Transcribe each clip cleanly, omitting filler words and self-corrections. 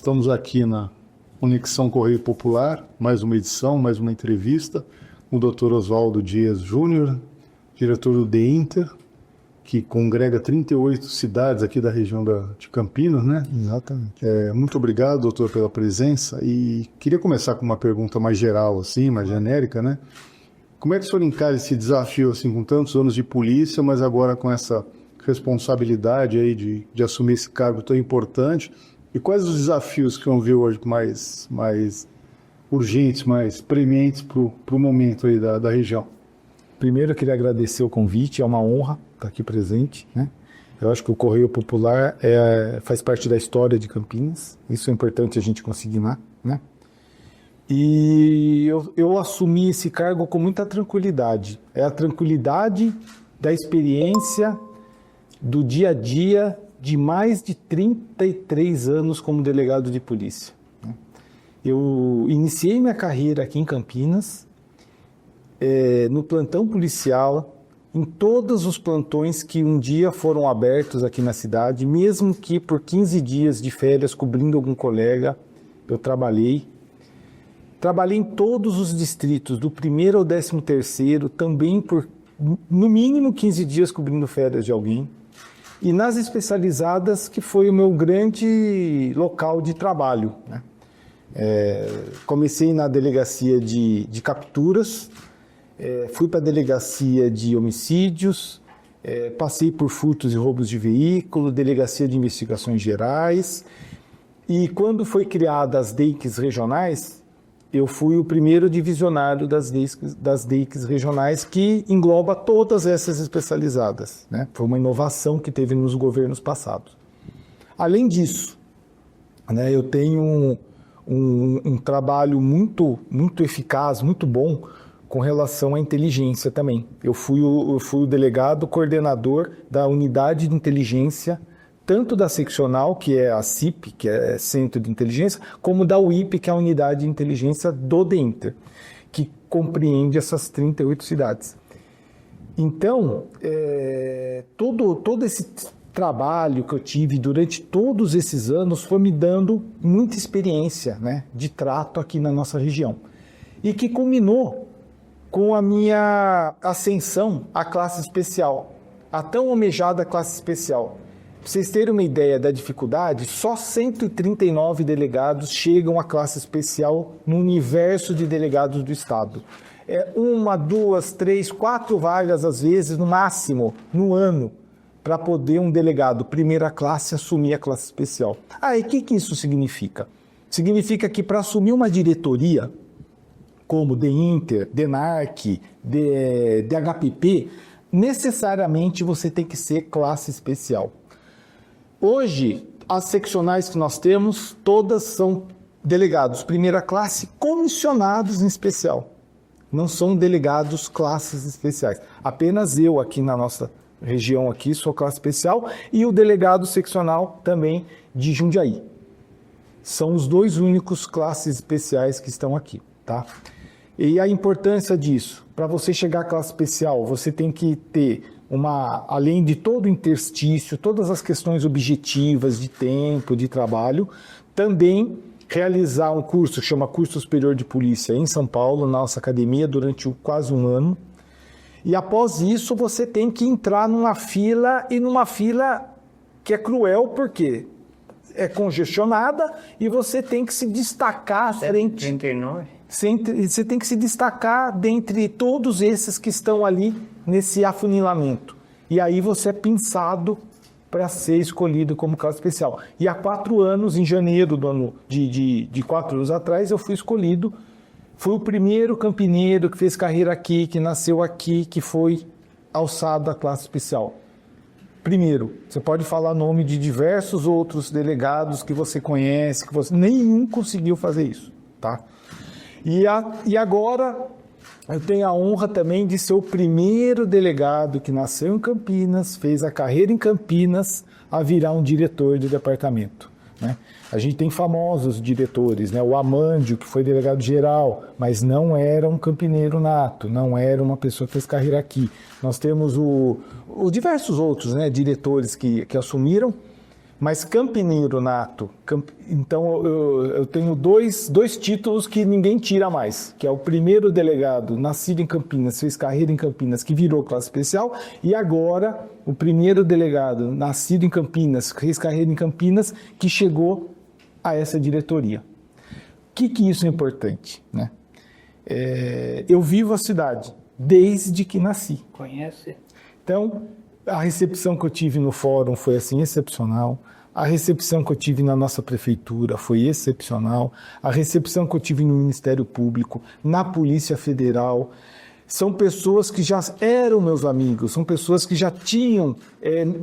Estamos aqui na Conexão Correio Popular, mais uma edição, mais uma entrevista, com o Dr. Oswaldo Dias Júnior, diretor do DEINTER, que congrega 38 cidades aqui da região de Campinas, né? Exatamente. Muito obrigado, doutor, pela presença. E queria começar com uma pergunta mais geral, assim, mais genérica, né? Como é que o senhor encara esse desafio, assim, com tantos anos de polícia, mas agora com essa responsabilidade aí de assumir esse cargo tão importante? E quais os desafios que vão vir hoje mais urgentes, mais prementes para o momento aí da região? Primeiro, eu queria agradecer o convite, é uma honra estar aqui presente, né? Eu acho que o Correio Popular faz parte da história de Campinas, isso é importante a gente consignar, né? E eu assumi esse cargo com muita tranquilidade. É a tranquilidade da experiência do dia a dia de mais de 33 anos como delegado de polícia. Eu iniciei minha carreira aqui em Campinas, no plantão policial, em todos os plantões que um dia foram abertos aqui na cidade, mesmo que por 15 dias de férias cobrindo algum colega, eu trabalhei. Trabalhei em todos os distritos, do 1º ao 13º, também por no mínimo 15 dias cobrindo férias de alguém. E nas especializadas, que foi o meu grande local de trabalho, né? Comecei na delegacia de capturas, fui para a delegacia de homicídios, passei por furtos e roubos de veículo, delegacia de investigações gerais. E quando foi criada as DEICs regionais, eu fui o primeiro divisionário das DEICs regionais, que engloba todas essas especializadas, né? Foi uma inovação que teve nos governos passados. Além disso, né, eu tenho um trabalho muito eficaz, muito bom, com relação à inteligência também. Eu fui o delegado coordenador da unidade de inteligência, tanto da seccional, que é a CIP, que é Centro de Inteligência, como da UIP, que é a Unidade de Inteligência do DEINTER, que compreende essas 38 cidades. Então, todo esse trabalho que eu tive durante todos esses anos foi me dando muita experiência, né, de trato aqui na nossa região. E que culminou com a minha ascensão à classe especial, a tão almejada classe especial. Para vocês terem uma ideia da dificuldade, só 139 delegados chegam à classe especial no universo de delegados do Estado. 1, 2, 3, 4 vagas, às vezes, no máximo, no ano, para poder um delegado primeira classe assumir a classe especial. E o que isso significa? Significa que para assumir uma diretoria, como DEINTER, DENARC, DHPP, necessariamente você tem que ser classe especial. Hoje, as seccionais que nós temos, todas são delegados primeira classe comissionados em especial. Não são delegados classes especiais. Apenas eu aqui na nossa região aqui sou classe especial e o delegado seccional também de Jundiaí. São os dois únicos classes especiais que estão aqui, tá? E a importância disso, para você chegar à classe especial, você tem que ter além de todo o interstício, todas as questões objetivas de tempo, de trabalho, também realizar um curso que chama Curso Superior de Polícia em São Paulo, na nossa academia, durante quase um ano. E após isso, você tem que entrar numa fila que é cruel, porque é congestionada e você tem que se destacar frente... 39? Você tem que se destacar dentre todos esses que estão ali nesse afunilamento. E aí você é pensado para ser escolhido como caso especial. E há 4 anos, em janeiro de 4 anos atrás, eu fui escolhido. Fui o primeiro campineiro que fez carreira aqui, que nasceu aqui, que foi alçado à classe especial. Primeiro, você pode falar nome de diversos outros delegados que você conhece, nenhum conseguiu fazer isso, tá? E agora eu tenho a honra também de ser o primeiro delegado que nasceu em Campinas, fez a carreira em Campinas, a virar um diretor de departamento, né? A gente tem famosos diretores, né? O Amândio, que foi delegado geral, mas não era um campineiro nato, não era uma pessoa que fez carreira aqui. Nós temos diversos outros, né, diretores que assumiram, Mas campineiro nato, então eu tenho dois títulos que ninguém tira mais, que é o primeiro delegado nascido em Campinas, fez carreira em Campinas, que virou classe especial, e agora o primeiro delegado nascido em Campinas, fez carreira em Campinas, que chegou a essa diretoria. O que isso é importante, né? Eu vivo a cidade desde que nasci. Conhece? Então, a recepção que eu tive no fórum foi assim excepcional. A recepção que eu tive na nossa prefeitura foi excepcional. A recepção que eu tive no Ministério Público, na Polícia Federal. São pessoas que já eram meus amigos, são pessoas que já tinham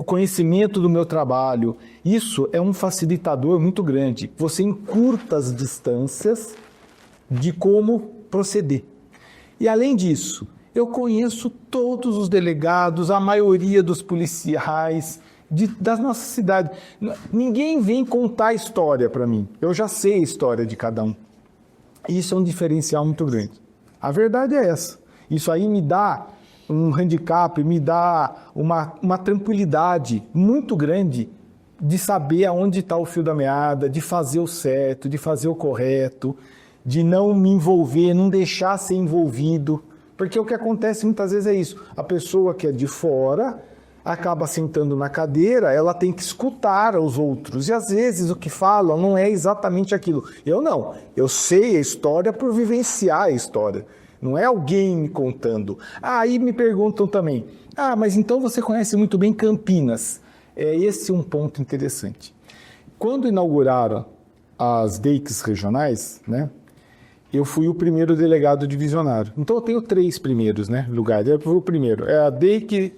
conhecimento do meu trabalho. Isso é um facilitador muito grande. Você encurta as distâncias de como proceder. E além disso, eu conheço todos os delegados, a maioria dos policiais da nossa cidade. Ninguém vem contar a história para mim. Eu já sei a história de cada um. Isso é um diferencial muito grande. A verdade é essa. Isso aí me dá um handicap, me dá uma tranquilidade muito grande de saber aonde está o fio da meada, de fazer o certo, de fazer o correto, de não me envolver, não deixar ser envolvido. Porque o que acontece muitas vezes é isso. A pessoa que é de fora acaba sentando na cadeira, ela tem que escutar os outros. E às vezes o que falam não é exatamente aquilo. Eu não. Eu sei a história por vivenciar a história. Não é alguém me contando. Aí me perguntam também, mas então você conhece muito bem Campinas. Esse é um ponto interessante. Quando inauguraram as DEICs regionais, né, eu fui o primeiro delegado divisionário. Então eu tenho 3 primeiros, né, lugares. Eu fui o primeiro. É a DEIC,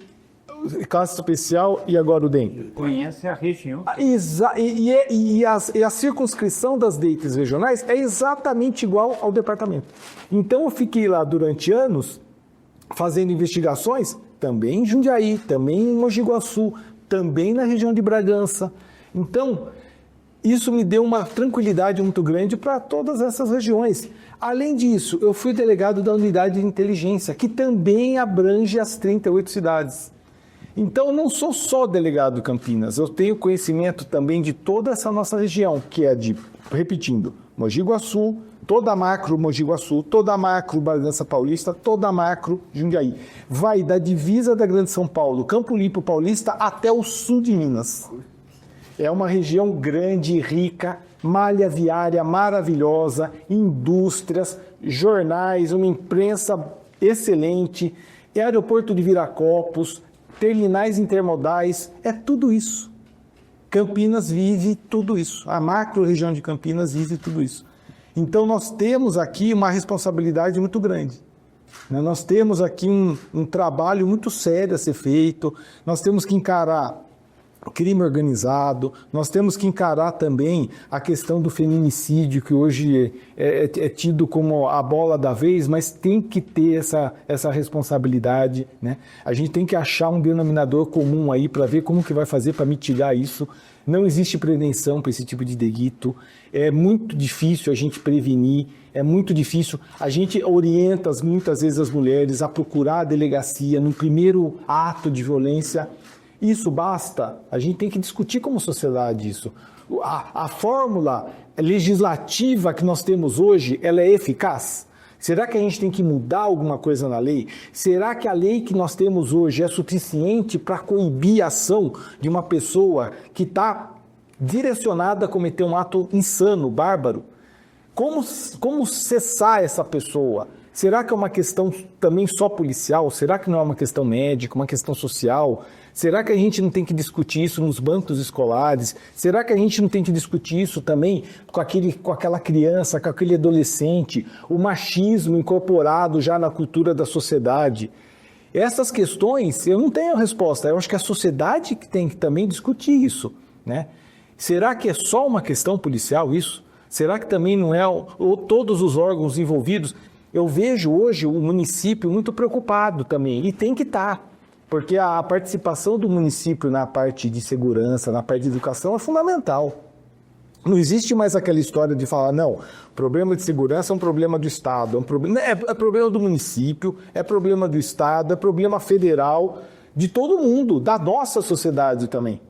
classe especial e agora o DEM. Conhece a região. E a circunscrição das DEICs regionais é exatamente igual ao departamento. Então eu fiquei lá durante anos fazendo investigações, também em Jundiaí, também em Mogi Guaçu, também na região de Bragança. Então, isso me deu uma tranquilidade muito grande para todas essas regiões. Além disso, eu fui delegado da unidade de inteligência, que também abrange as 38 cidades. Então, eu não sou só delegado de Campinas, eu tenho conhecimento também de toda essa nossa região, que é repetindo, Mogi Guaçu, toda a macro Mogi Guaçu, toda a macro Bragança Paulista, toda a macro Jundiaí. Vai da divisa da Grande São Paulo, Campo Limpo Paulista, até o sul de Minas. É uma região grande e rica, malha viária maravilhosa, indústrias, jornais, uma imprensa excelente, aeroporto de Viracopos, terminais intermodais, é tudo isso. Campinas vive tudo isso. A macro-região de Campinas vive tudo isso. Então nós temos aqui uma responsabilidade muito grande. Nós temos aqui um trabalho muito sério a ser feito, nós temos que encarar crime organizado, nós temos que encarar também a questão do feminicídio, que hoje é tido como a bola da vez, mas tem que ter essa responsabilidade, né? A gente tem que achar um denominador comum aí para ver como que vai fazer para mitigar isso. Não existe prevenção para esse tipo de delito, é muito difícil a gente prevenir, é muito difícil. A gente orienta muitas vezes as mulheres a procurar a delegacia no primeiro ato de violência. Isso basta? A gente tem que discutir como sociedade isso. A fórmula legislativa que nós temos hoje, ela é eficaz? Será que a gente tem que mudar alguma coisa na lei? Será que a lei que nós temos hoje é suficiente para coibir a ação de uma pessoa que está direcionada a cometer um ato insano, bárbaro? Como cessar essa pessoa? Será que é uma questão também só policial? Será que não é uma questão médica, uma questão social? Será que a gente não tem que discutir isso nos bancos escolares? Será que a gente não tem que discutir isso também com aquela criança, com aquele adolescente? O machismo incorporado já na cultura da sociedade? Essas questões, eu não tenho a resposta. Eu acho que a sociedade que tem que também discutir isso, né? Será que é só uma questão policial isso? Será que também não é ou todos os órgãos envolvidos? Eu vejo hoje o município muito preocupado também, e tem que estar, porque a participação do município na parte de segurança, na parte de educação é fundamental. Não existe mais aquela história de falar, não, problema de segurança é um problema do Estado, é problema do município, é problema do Estado, é problema federal, de todo mundo, da nossa sociedade também.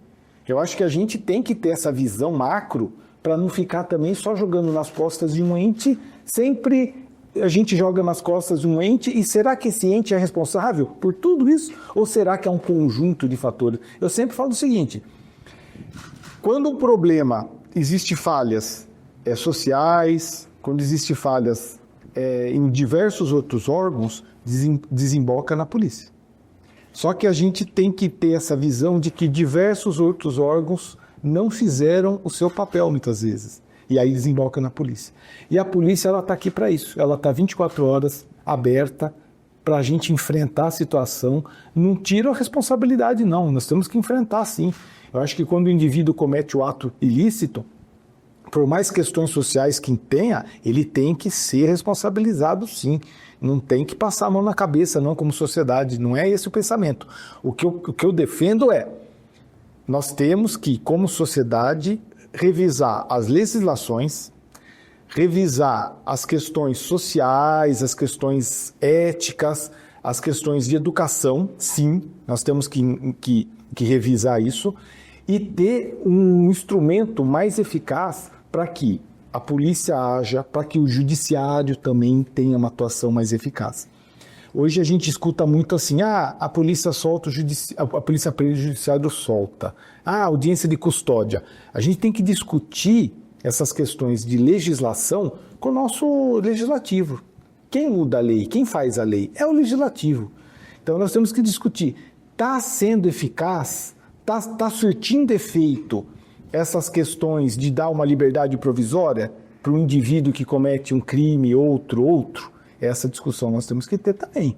Eu acho que a gente tem que ter essa visão macro para não ficar também só jogando nas costas de um ente. Sempre a gente joga nas costas de um ente, e será que esse ente é responsável por tudo isso? Ou será que é um conjunto de fatores? Eu sempre falo o seguinte: quando um problema, existe falhas sociais, quando existe falhas em diversos outros órgãos, desemboca na polícia. Só que a gente tem que ter essa visão de que diversos outros órgãos não fizeram o seu papel muitas vezes. E aí desemboca na polícia. E a polícia, ela está aqui para isso. Ela está 24 horas aberta para a gente enfrentar a situação. Não tira a responsabilidade, não. Nós temos que enfrentar, sim. Eu acho que quando o indivíduo comete o ato ilícito, por mais questões sociais que tenha, ele tem que ser responsabilizado, sim. Não tem que passar a mão na cabeça, não, como sociedade. Não é esse o pensamento. O que eu defendo é, nós temos que, como sociedade, revisar as legislações, revisar as questões sociais, as questões éticas, as questões de educação, sim, nós temos que revisar isso, e ter um instrumento mais eficaz para que a polícia haja, para que o judiciário também tenha uma atuação mais eficaz. Hoje a gente escuta muito assim, a polícia solta, a polícia prende, o judiciário solta. Audiência de custódia. A gente tem que discutir essas questões de legislação com o nosso legislativo. Quem muda a lei, quem faz a lei? É o legislativo. Então nós temos que discutir, está sendo eficaz, está surtindo efeito essas questões de dar uma liberdade provisória para um indivíduo que comete um crime, outro? Essa discussão nós temos que ter também.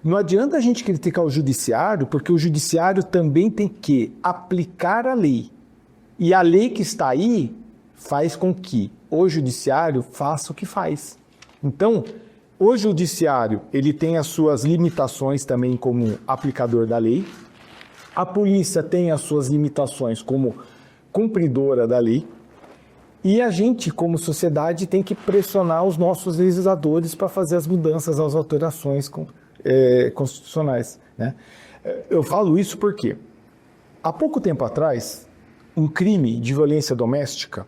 Não adianta a gente criticar o judiciário, porque o judiciário também tem que aplicar a lei. E a lei que está aí faz com que o judiciário faça o que faz. Então, o judiciário, ele tem as suas limitações também como aplicador da lei. A polícia tem as suas limitações como cumpridora da lei. E a gente, como sociedade, tem que pressionar os nossos legisladores para fazer as mudanças, as alterações constitucionais, né? Eu falo isso porque, há pouco tempo atrás, um crime de violência doméstica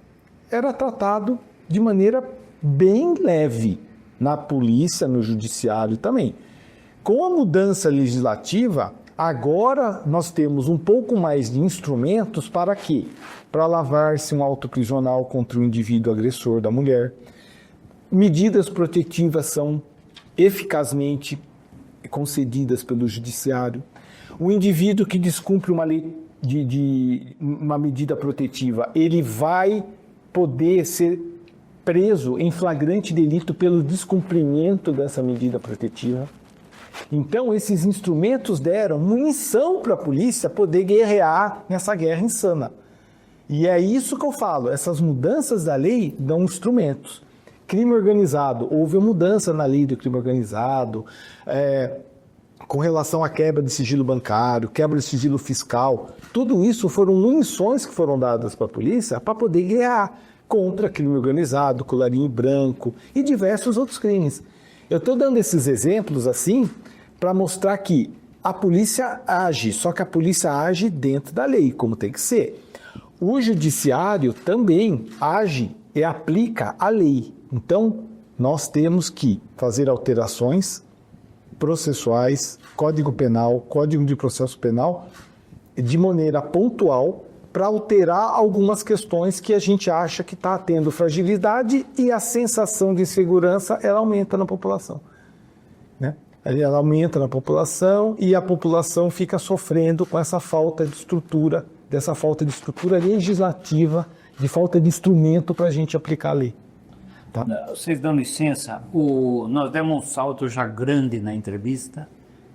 era tratado de maneira bem leve na polícia, no judiciário também. Com a mudança legislativa, agora nós temos um pouco mais de instrumentos para quê? Para lavar-se um auto prisional contra o indivíduo agressor da mulher. Medidas protetivas são eficazmente concedidas pelo judiciário. O indivíduo que descumpre uma lei uma medida protetiva, ele vai poder ser preso em flagrante delito pelo descumprimento dessa medida protetiva. Então, esses instrumentos deram munição para a polícia poder guerrear nessa guerra insana. E é isso que eu falo, essas mudanças da lei dão instrumentos. Crime organizado, houve uma mudança na lei do crime organizado, com relação à quebra de sigilo bancário, quebra de sigilo fiscal. Tudo isso foram munições que foram dadas para a polícia para poder guerrear contra crime organizado, colarinho branco e diversos outros crimes. Eu estou dando esses exemplos assim para mostrar que a polícia age, só que a polícia age dentro da lei, como tem que ser. O judiciário também age e aplica a lei. Então, nós temos que fazer alterações processuais, Código Penal, Código de Processo Penal, de maneira pontual, para alterar algumas questões que a gente acha que está tendo fragilidade e a sensação de insegurança, ela aumenta na população, né? Ela aumenta na população e a população fica sofrendo com essa falta de estrutura, dessa falta de estrutura legislativa, de falta de instrumento para a gente aplicar a lei. Tá? Vocês dão licença, nós demos um salto já grande na entrevista,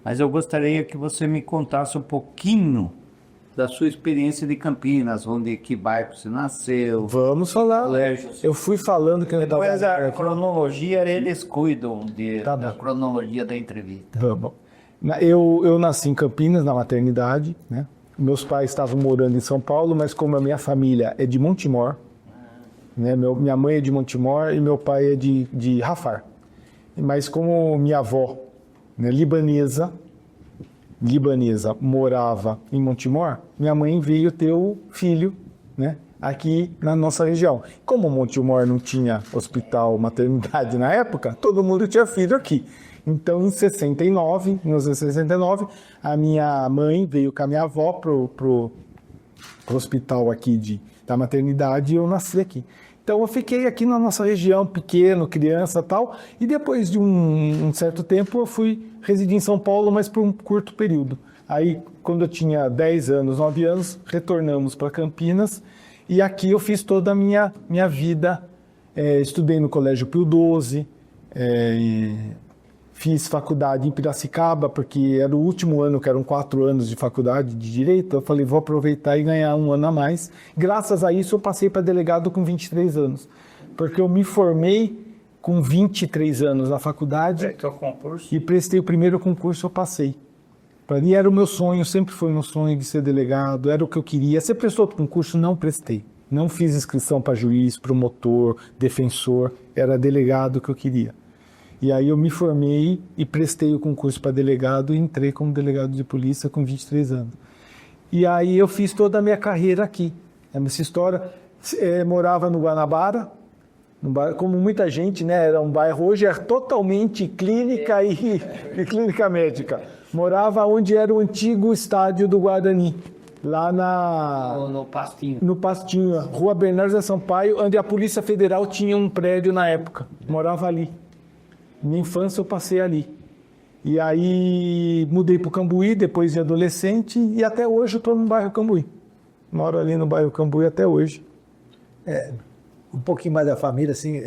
mas eu gostaria que você me contasse um pouquinho da sua experiência de Campinas, que bairro você nasceu. Vamos falar. Colégios. Eu fui falando que eu estava... Depois a cronologia, eles cuidam da cronologia da entrevista. Vamos. Eu nasci em Campinas, na maternidade, né? Meus pais estavam morando em São Paulo, mas como a minha família é de Montemor, né? Minha mãe é de Montemor e meu pai é de Rafar. Mas como minha avó, né, libanesa, libanesa, morava em Montemor, minha mãe veio ter o filho, né, aqui na nossa região. Como Montemor não tinha hospital, maternidade na época, todo mundo tinha filho aqui. Então, em 1969, a minha mãe veio com a minha avó pro hospital aqui da maternidade e eu nasci aqui. Então, eu fiquei aqui na nossa região, pequeno, criança e tal, e depois de um certo tempo eu fui residir em São Paulo, mas por um curto período. Aí, quando eu tinha 10 anos, 9 anos, retornamos para Campinas e aqui eu fiz toda a minha vida. Estudei no Colégio Pio XII, fiz faculdade em Piracicaba, porque era o último ano, que eram 4 anos de faculdade de Direito. Eu falei, vou aproveitar e ganhar um ano a mais. Graças a isso, eu passei para delegado com 23 anos. Porque eu me formei com 23 anos na faculdade e prestei o primeiro concurso, eu passei. Para mim era o meu sonho, sempre foi meu sonho de ser delegado, era o que eu queria. Você prestou outro concurso? Não prestei. Não fiz inscrição para juiz, promotor, defensor, era delegado que eu queria. E aí eu me formei e prestei o concurso para delegado e entrei como delegado de polícia com 23 anos. E aí eu fiz toda a minha carreira aqui. Essa história, morava no Guanabara, como muita gente, né? Era um bairro, hoje é totalmente clínica e clínica médica. Morava onde era o antigo estádio do Guarani, lá no Pastinho. No Pastinho, Rua Bernardo de Sampaio, onde a Polícia Federal tinha um prédio na época. Morava ali. Minha infância eu passei ali. E aí mudei para o Cambuí, depois de adolescente, e até hoje eu estou no bairro Cambuí. Moro ali no bairro Cambuí até hoje. Um pouquinho mais da família, assim,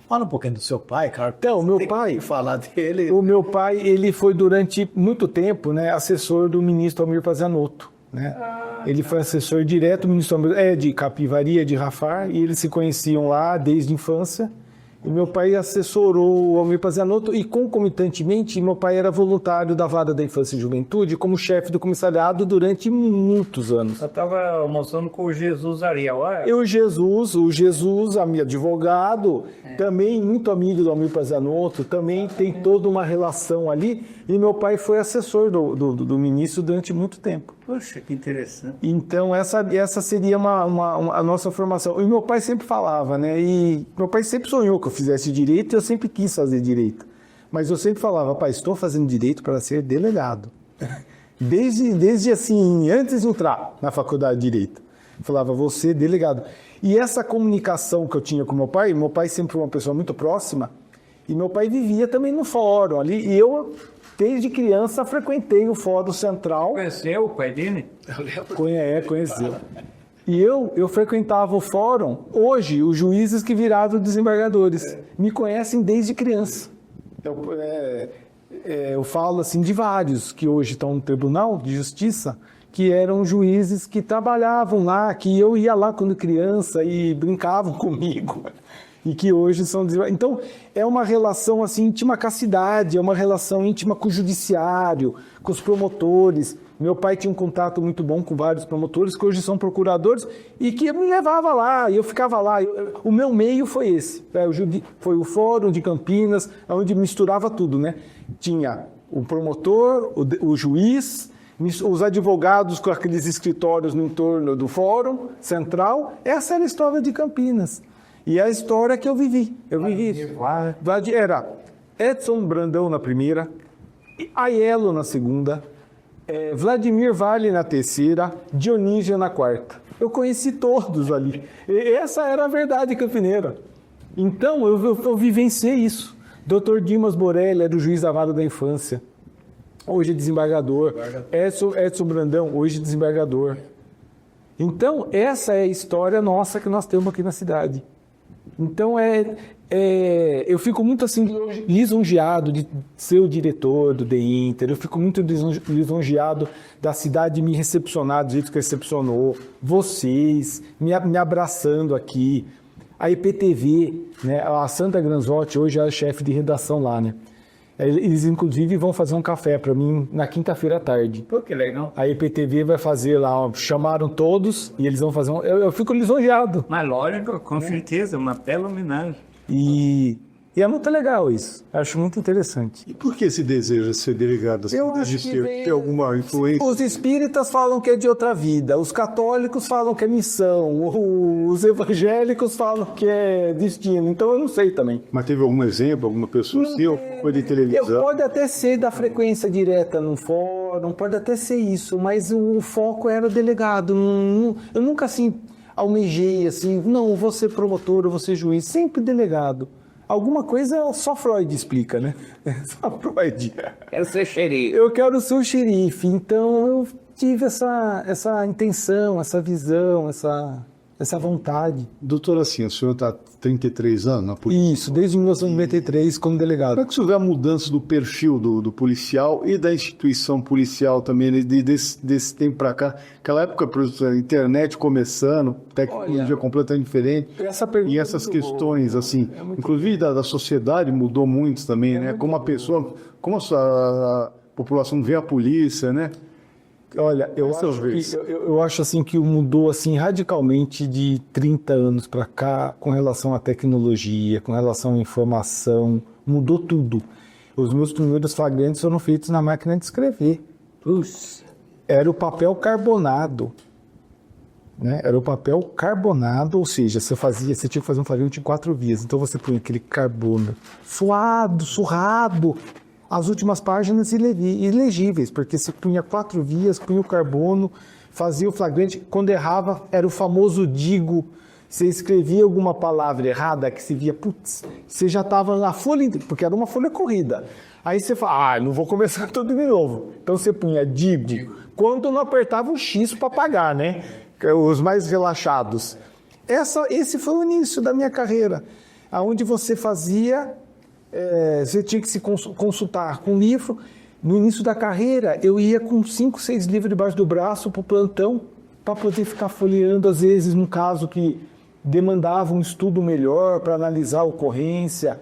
fala um pouquinho do seu pai, cara. Então, o meu pai... falar dele. O meu pai, ele foi durante muito tempo, né, assessor do ministro Almir Pazianotto, né? Ele foi assessor direto do ministro Almir, de Capivari, de Rafar, e eles se conheciam lá desde a infância. E meu pai assessorou o Almir Pazianotto e, concomitantemente, meu pai era voluntário da Vara da Infância e Juventude como chefe do comissariado durante muitos anos. Eu estava almoçando com o Jesus Ariel. E o Jesus, advogado, também muito amigo do Almir Pazianotto, também tem toda uma relação ali. E meu pai foi assessor do ministro durante muito tempo. Poxa, que interessante. Então, essa seria a nossa formação. E meu pai sempre falava, né? E meu pai sempre sonhou que eu fizesse direito e eu sempre quis fazer direito. Mas eu sempre falava, pai, estou fazendo direito para ser delegado. Desde assim, antes de entrar na faculdade de Direito. Eu falava, vou ser delegado. E essa comunicação que eu tinha com meu pai sempre foi uma pessoa muito próxima, e meu pai vivia também no fórum ali, e eu... Desde criança, frequentei o Fórum Central. Conheceu o pai dele? Conheceu. E eu frequentava o fórum. Hoje, os juízes que viraram desembargadores me conhecem desde criança. Eu falo assim de vários que hoje estão no Tribunal de Justiça, que eram juízes que trabalhavam lá, que eu ia lá quando criança e brincavam comigo. E que hoje são... Então, é uma relação assim, íntima com a cidade, é uma relação íntima com o judiciário, com os promotores. Meu pai tinha um contato muito bom com vários promotores, que hoje são procuradores, e que me levava lá, e eu ficava lá. O meu meio foi esse, foi o Fórum de Campinas, onde misturava tudo, né? Tinha o promotor, o juiz, os advogados com aqueles escritórios no entorno do Fórum Central. Essa era a história de Campinas. E a história que eu vivi. Isso. Era Edson Brandão na primeira, Aiello na segunda, Vladimir Vale na terceira, Dionísio na quarta. Eu conheci todos ali. Essa era a verdade campineira. Então, eu vivenciei isso. Dr. Dimas Borelli era o juiz da Vara da Infância. Hoje é desembargador. Edson Brandão, hoje desembargador. Então, essa é a história nossa que nós temos aqui na cidade. Então, eu fico muito assim lisonjeado de ser o diretor do DINTER, eu fico muito lisonjeado da cidade me recepcionar do jeito que recepcionou, vocês me abraçando aqui, a EPTV, né, a Sandra Granzotti hoje é a chefe de redação lá, né? Eles, inclusive, vão fazer um café para mim na quinta-feira à tarde. Pô, que legal. A EPTV vai fazer lá, chamaram todos e eles vão fazer eu fico lisonjeado. Mas lógico, com certeza, uma bela homenagem. E E é muito legal isso. Acho muito interessante. E por que esse desejo de ser delegado? Assim, Eu desde acho que ter, vem- ter alguma influência? Os espíritas falam que é de outra vida, os católicos falam que é missão, os evangélicos falam que é destino. Então eu não sei também. Mas teve algum exemplo, alguma pessoa assim, ou foi de televisão? Pode até ser da frequência direta no fórum, pode até ser isso, mas o foco era o delegado. Eu nunca assim almejei assim, não, vou ser promotor, eu vou ser juiz, sempre delegado. Alguma coisa só Freud explica, né? Só Freud. Quero ser xerife. Eu quero ser o xerife, então eu tive essa intenção, essa visão, essa vontade. Doutor, assim, o senhor está há 33 anos na polícia. Isso, desde 1993 como delegado. Como é que o senhor vê a mudança do perfil do policial e da instituição policial também, né, desse tempo para cá? Aquela época, professor, a internet começando, tecnologia completamente diferente. Essa pergunta E essas é muito questões, boa. assim, inclusive da sociedade mudou muito também, né? Como a pessoa, como a população vê a polícia, né? Olha, eu acho assim que mudou assim radicalmente de 30 anos para cá com relação à tecnologia, com relação à informação, mudou tudo. Os meus primeiros flagrantes foram feitos na máquina de escrever. Puxa. Era o papel carbonado, né? Era o papel carbonado, ou seja, você tinha que fazer um flagrante em 4 vias. Então você põe aquele carbono suado, surrado, as últimas páginas ilegíveis, porque você punha 4 vias, punha o carbono, fazia o flagrante, quando errava, era o famoso digo. Você escrevia alguma palavra errada que se via, putz, você já estava na folha, porque era uma folha corrida. Aí você fala, não vou começar tudo de novo. Então você punha digo, quando não apertava o X para pagar, né? Os mais relaxados. Esse foi o início da minha carreira, onde você fazia... você tinha que se consultar com livro. No início da carreira, eu ia com 5, 6 livros debaixo do braço para o plantão, para poder ficar folheando, às vezes, num caso que demandava um estudo melhor para analisar a ocorrência.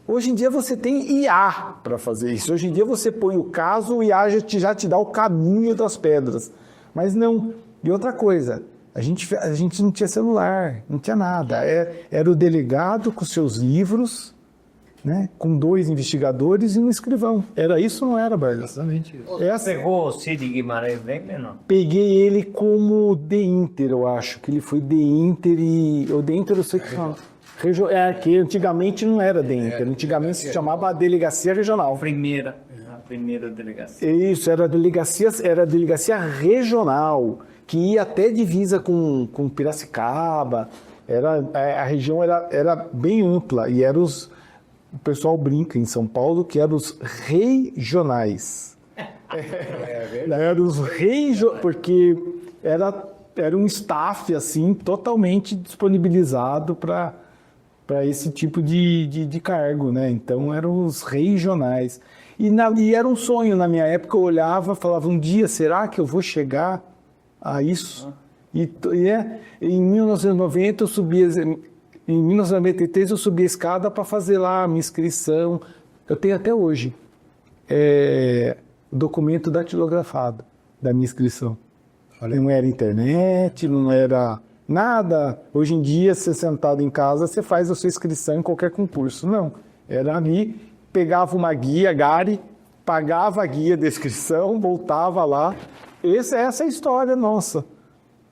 Hoje em dia você tem IA para fazer isso. Hoje em dia você põe o caso, o IA já te dá o caminho das pedras. Mas não. E outra coisa, a gente não tinha celular, não tinha nada. Era o delegado com seus livros, né, com 2 investigadores e um escrivão. Era isso ou não era, Barlos? Exatamente isso. Você pegou o Cid Guimarães bem, não? Peguei ele como de Inter, eu acho, que ele foi de Inter e... O de Inter eu sei que chama... que antigamente não era de Inter, antigamente se chamava Delegacia Regional. A primeira delegacia. Isso, era a delegacia regional, que ia até divisa com Piracicaba. A região era bem ampla e era o pessoal brinca em São Paulo que eram os regionais. Eram os porque era um staff assim totalmente disponibilizado para esse tipo de cargo, né? Então eram os regionais. E era um sonho na minha época, eu olhava, falava, um dia, será que eu vou chegar a isso? Em 1990 eu subia... Em 1993 eu subi a escada para fazer lá a minha inscrição. Eu tenho até hoje o documento datilografado da minha inscrição. Não era internet, não era nada. Hoje em dia, você sentado em casa, você faz a sua inscrição em qualquer concurso. Não, era ali, pegava uma guia, Gari, pagava a guia da inscrição, voltava lá. Essa é a história nossa.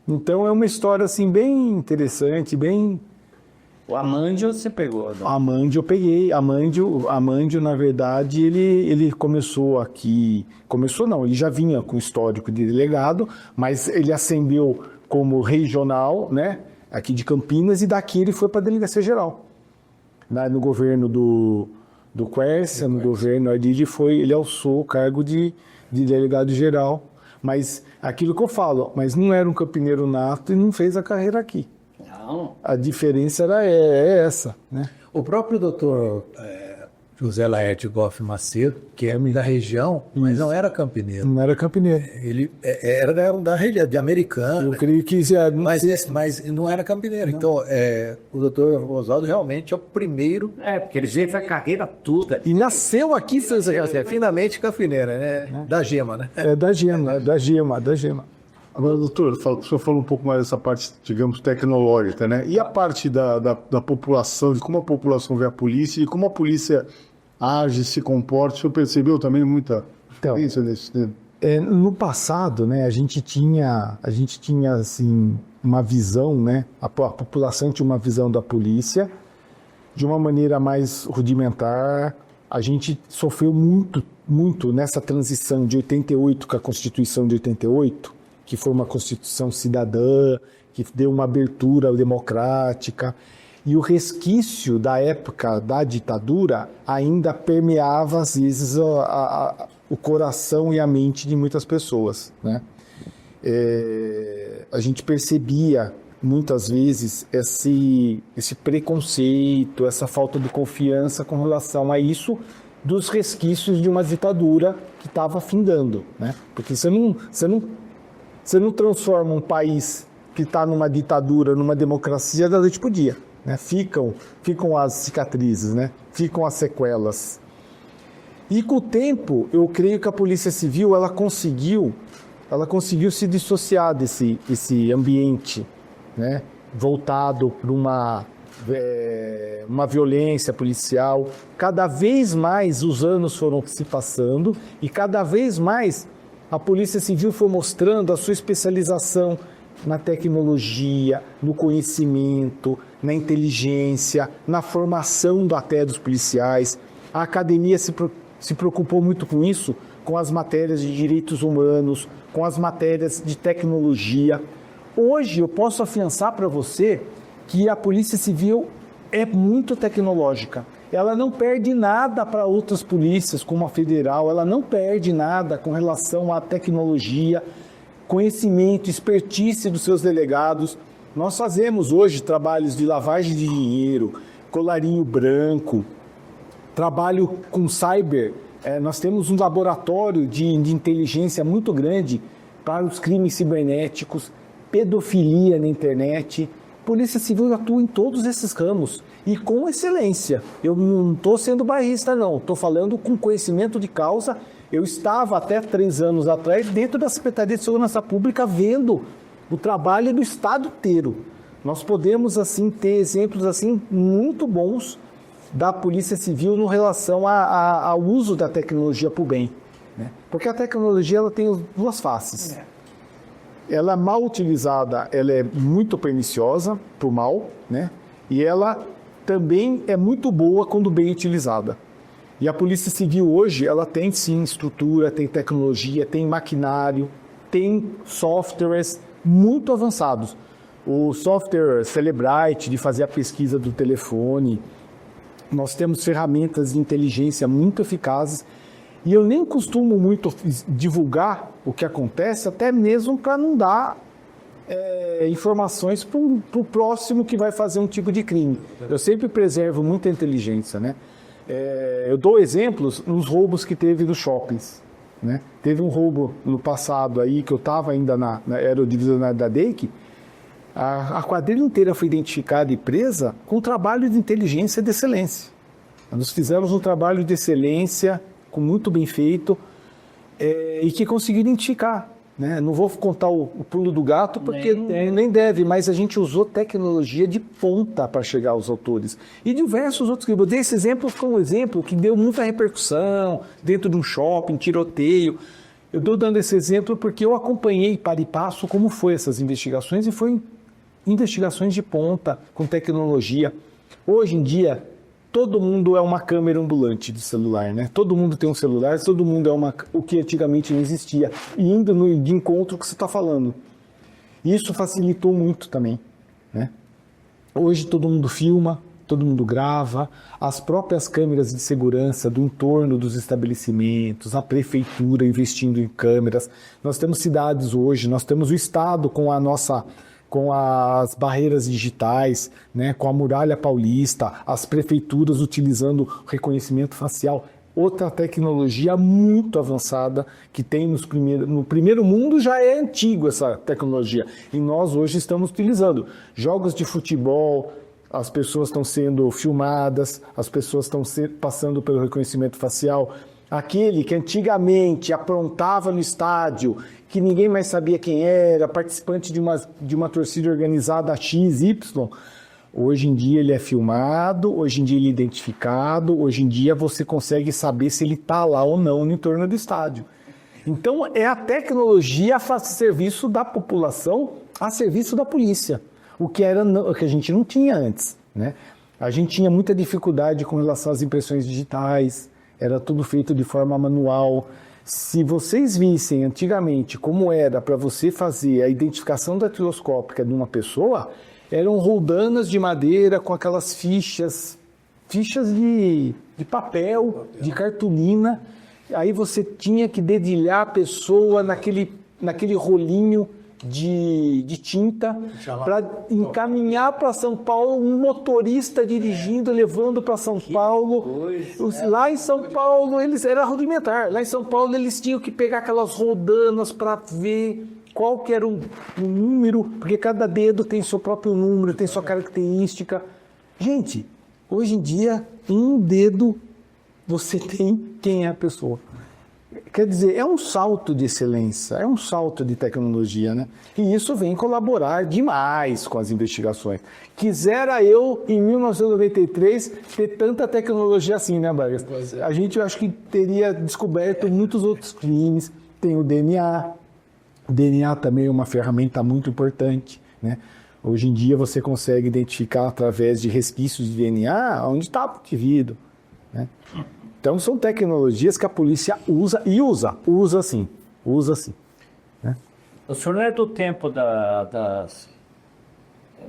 Então é uma história assim bem interessante, bem... O Amândio você pegou, não? Amândio eu peguei. Amândio, na verdade, ele começou aqui... Começou não, ele já vinha com histórico de delegado, mas ele ascendeu como regional, né? Aqui de Campinas, e daqui ele foi para a Delegacia Geral. No governo do Quércia, no governo ali, ele alçou o cargo de delegado geral. Mas aquilo que eu falo, mas não era um campineiro nato e não fez a carreira aqui. Não. A diferença é essa, né? O próprio doutor José Laerte Goff Macedo, que é da região, mas não era campineiro. Não era campineiro. Ele era da região, de Americana. Eu creio que... Mas não era campineiro. Não. Então, o doutor Oswaldo realmente é o primeiro... Porque ele fez a carreira toda. E nasceu aqui, finalmente campineira, né? Da Gema, né? Da Gema. Agora, doutor, o senhor falou um pouco mais dessa parte, digamos, tecnológica, né? E a parte da população, de como a população vê a polícia e como a polícia age, se comporta, o senhor percebeu também muita diferença nesse tempo? No passado, né, a gente tinha assim, uma visão, né? A população tinha uma visão da polícia de uma maneira mais rudimentar. A gente sofreu muito nessa transição de 88, com a Constituição de 88, que foi uma Constituição cidadã, que deu uma abertura democrática, e o resquício da época da ditadura ainda permeava, às vezes, o coração e a mente de muitas pessoas, né? A gente percebia, muitas vezes, esse preconceito, essa falta de confiança com relação a isso, dos resquícios de uma ditadura que estava findando, né? Porque você não transforma um país que está numa ditadura, numa democracia da noite para o dia, né? Ficam as cicatrizes, né? Ficam as sequelas. E com o tempo, eu creio que a Polícia Civil ela conseguiu se dissociar desse ambiente, né? Voltado para uma violência policial. Cada vez mais os anos foram se passando e cada vez mais a Polícia Civil foi mostrando a sua especialização na tecnologia, no conhecimento, na inteligência, na formação até dos policiais. A academia se preocupou muito com isso, com as matérias de direitos humanos, com as matérias de tecnologia. Hoje eu posso afiançar para você que a Polícia Civil é muito tecnológica. Ela não perde nada para outras polícias, como a federal, ela não perde nada com relação à tecnologia, conhecimento, expertise dos seus delegados. Nós fazemos hoje trabalhos de lavagem de dinheiro, colarinho branco, trabalho com cyber. Nós temos um laboratório de inteligência muito grande para os crimes cibernéticos, pedofilia na internet. Polícia Civil atua em todos esses ramos e com excelência. Eu não estou sendo bairrista, não. Estou falando com conhecimento de causa. Eu estava até 3 anos atrás dentro da Secretaria de Segurança Pública vendo o trabalho do Estado inteiro. Nós podemos assim ter exemplos assim muito bons da Polícia Civil no relação ao uso da tecnologia para o bem, né? Porque a tecnologia ela tem 2 faces. Ela mal utilizada, ela é muito perniciosa para o mal, né? E ela também é muito boa quando bem utilizada. E a Polícia Civil hoje, ela tem sim estrutura, tem tecnologia, tem maquinário, tem softwares muito avançados. O software Celebrite, de fazer a pesquisa do telefone, nós temos ferramentas de inteligência muito eficazes. E eu nem costumo muito divulgar o que acontece, até mesmo para não dar informações para o próximo que vai fazer um tipo de crime. Eu sempre preservo muita inteligência, né? Eu dou exemplos nos roubos que teve nos shoppings, né? Teve um roubo no passado aí, que eu estava ainda na aerodivisionária da DEIC, a quadrilha inteira foi identificada e presa com um trabalho de inteligência de excelência. Nós fizemos um trabalho de excelência muito bem feito, e que conseguiu identificar, né? Não vou contar o pulo do gato, porque nem deve, mas a gente usou tecnologia de ponta para chegar aos autores. E diversos outros crimes. Eu dei esse exemplo como um exemplo que deu muita repercussão dentro de um shopping, tiroteio. Eu estou dando esse exemplo porque eu acompanhei para e passo como foi essas investigações, e foi investigações de ponta, com tecnologia. Hoje em dia, todo mundo é uma câmera ambulante de celular, né? Todo mundo tem um celular, todo mundo é o que antigamente não existia. E indo de encontro com o que você está falando. Isso facilitou muito também, né? Hoje todo mundo filma, todo mundo grava, as próprias câmeras de segurança do entorno dos estabelecimentos, a prefeitura investindo em câmeras. Nós temos cidades hoje, nós temos o Estado com as barreiras digitais, né, com a muralha paulista, as prefeituras utilizando reconhecimento facial. Outra tecnologia muito avançada que tem no primeiro mundo, já é antigo essa tecnologia. E nós hoje estamos utilizando. Jogos de futebol, as pessoas estão sendo filmadas, as pessoas estão passando pelo reconhecimento facial. Aquele que antigamente aprontava no estádio, que ninguém mais sabia quem era, participante de uma torcida organizada XY, hoje em dia ele é filmado, hoje em dia ele é identificado, hoje em dia você consegue saber se ele está lá ou não no entorno do estádio. Então é a tecnologia a serviço da população, a serviço da polícia, o que a gente não tinha antes, né? A gente tinha muita dificuldade com relação às impressões digitais, era tudo feito de forma manual. Se vocês vissem antigamente como era para você fazer a identificação datiloscópica de uma pessoa, eram roldanas de madeira com aquelas fichas de papel, de cartolina. Aí você tinha que dedilhar a pessoa naquele rolinho de tinta para encaminhar para São Paulo, um motorista dirigindo, levando para São Paulo. Lá em São Paulo era rudimentar. Lá em São Paulo eles tinham que pegar aquelas rodanas para ver qual que era o número, porque cada dedo tem seu próprio número, tem sua característica. Gente, hoje em dia, um dedo você tem quem é a pessoa. Quer dizer, é um salto de excelência, é um salto de tecnologia, né? E isso vem colaborar demais com as investigações. Quisera eu, em 1993, ter tanta tecnologia assim, né, Vargas? A gente, eu acho que teria descoberto muitos outros crimes. Tem o DNA. O DNA também é uma ferramenta muito importante, né? Hoje em dia você consegue identificar através de resquícios de DNA onde está o indivíduo, né? Então são tecnologias que a polícia usa e usa sim, né? O senhor não é do tempo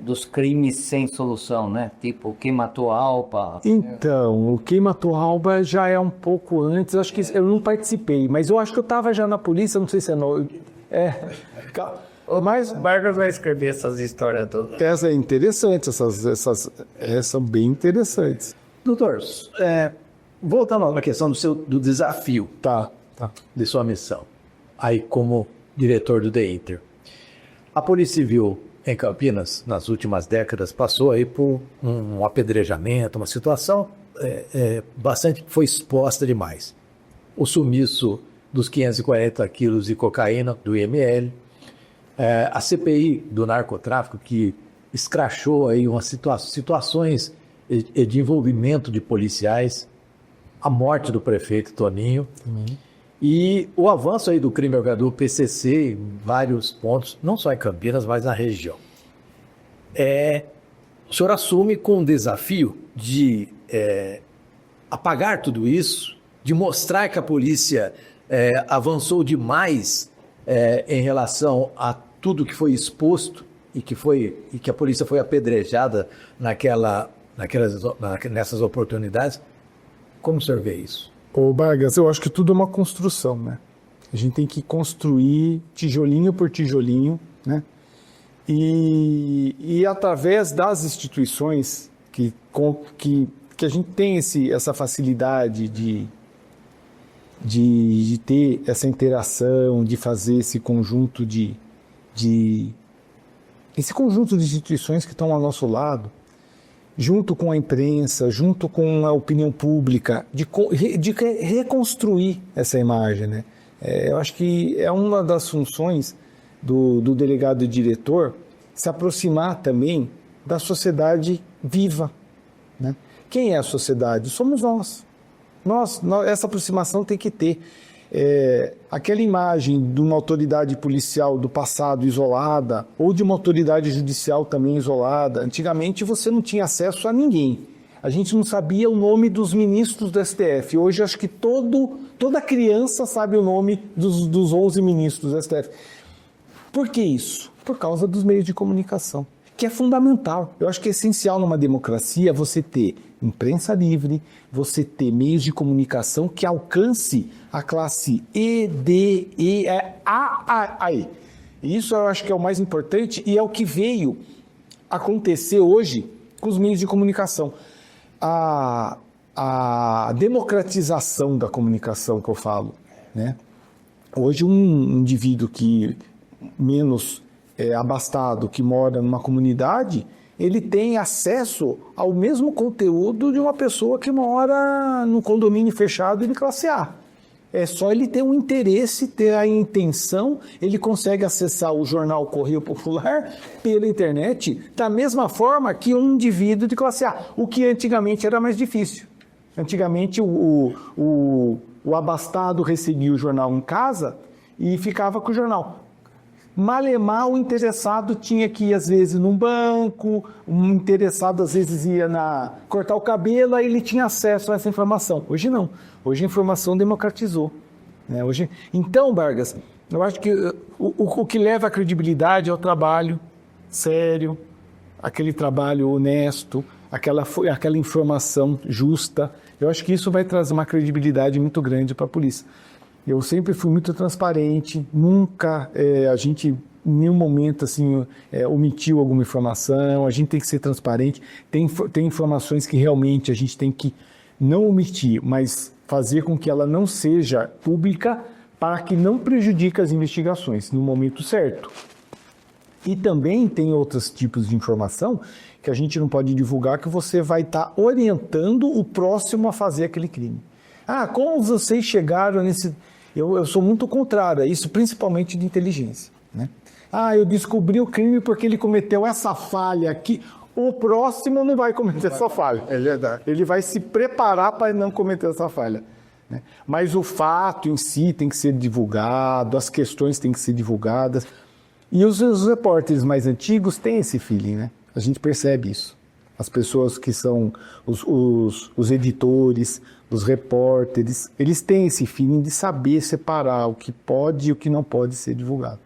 dos crimes sem solução, né? Tipo, quem matou a Alpa. Então, o Quem Matou a Alba já é um pouco antes, acho que eu não participei, mas eu acho que eu estava já na polícia, não sei se é... Mas o Vargas vai escrever essas histórias todas. Essas é interessante, essas são bem interessantes. Doutor, voltando à questão do desafio Tá. de sua missão, aí como diretor do DEINTER, a Polícia Civil em Campinas, nas últimas décadas, passou aí por um apedrejamento, uma situação bastante, foi exposta demais. O sumiço dos 540 quilos de cocaína do IML, a CPI do narcotráfico, que escrachou aí situações de envolvimento de policiais, a morte do prefeito Toninho, e o avanço aí do crime organizado, PCC, em vários pontos, não só em Campinas, mas na região. O senhor assume com o desafio de apagar tudo isso, de mostrar que a polícia avançou demais em relação a tudo que foi exposto e que a polícia foi apedrejada nessas oportunidades. Como o senhor vê isso? Ô Vargas, eu acho que tudo é uma construção, né? A gente tem que construir tijolinho por tijolinho, né? E através das instituições que a gente tem essa facilidade de ter essa interação, de fazer esse conjunto de instituições que estão ao nosso lado, junto com a imprensa, junto com a opinião pública, de reconstruir essa imagem, né? Eu acho que é uma das funções do delegado e diretor se aproximar também da sociedade viva, né? Quem é a sociedade? Somos nós. Essa aproximação tem que ter. Aquela imagem de uma autoridade policial do passado isolada, ou de uma autoridade judicial também isolada. Antigamente você não tinha acesso a ninguém. A gente não sabia o nome dos ministros do STF. Hoje acho que toda criança sabe o nome dos 11 ministros do STF. Por que isso? Por causa dos meios de comunicação, que é fundamental. Eu acho que é essencial numa democracia você ter imprensa livre, você ter meios de comunicação que alcance a classe E, D, E, A, E. Isso eu acho que é o mais importante e é o que veio acontecer hoje com os meios de comunicação. A democratização da comunicação que eu falo, né? Hoje um indivíduo que menos abastado, que mora numa comunidade, ele tem acesso ao mesmo conteúdo de uma pessoa que mora num condomínio fechado de classe A. É só ele ter um interesse, ter a intenção, ele consegue acessar o jornal Correio Popular pela internet da mesma forma que um indivíduo de classe A, o que antigamente era mais difícil. Antigamente o abastado recebia o jornal em casa e ficava com o jornal. Malemar, o interessado tinha que ir, às vezes, num banco, um interessado, às vezes, ia cortar o cabelo, aí ele tinha acesso a essa informação. Hoje não. Hoje a informação democratizou. Né? Então, Vargas, eu acho que o que leva à credibilidade é o trabalho sério, aquele trabalho honesto, aquela informação justa. Eu acho que isso vai trazer uma credibilidade muito grande para a polícia. Eu sempre fui muito transparente, nunca a gente, em nenhum momento, assim, omitiu alguma informação, a gente tem que ser transparente, tem informações que realmente a gente tem que não omitir, mas fazer com que ela não seja pública para que não prejudique as investigações no momento certo. E também tem outros tipos de informação que a gente não pode divulgar, que você vai estar orientando o próximo a fazer aquele crime. Como vocês chegaram nesse... Eu sou muito contrário a isso, principalmente de inteligência. Né? Eu descobri o crime porque ele cometeu essa falha aqui. O próximo não vai cometer essa falha. É verdade. Ele vai se preparar para não cometer essa falha. Né? Mas o fato em si tem que ser divulgado, as questões têm que ser divulgadas. E os repórteres mais antigos têm esse feeling, né? A gente percebe isso. As pessoas que são os editores, os repórteres, eles têm esse feeling de saber separar o que pode e o que não pode ser divulgado.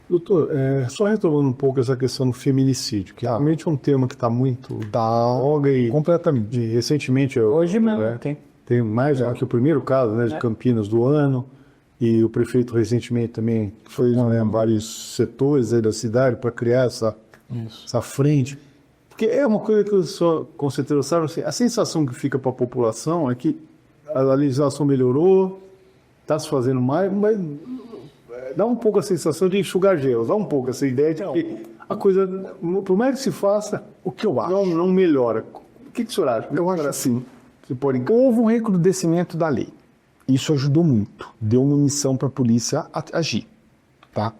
Doutor, só retomando um pouco essa questão do feminicídio, que realmente é um tema que está muito voga e completamente. Recentemente... Hoje mesmo tem mais que o primeiro caso, né, de Campinas do ano, e o prefeito recentemente também foi em vários setores aí da cidade para criar essa frente. Porque é uma coisa que o senhor, com certeza, sabe, assim, a sensação que fica para a população é que a legislação melhorou, está se fazendo mais, mas dá um pouco a sensação de enxugar gelos, dá um pouco essa ideia de que a coisa, por mais que se faça, o que eu acho não melhora. O que o senhor acha? Eu acho assim, houve um recrudescimento da lei. Isso ajudou muito, deu uma missão para a polícia agir. Tá?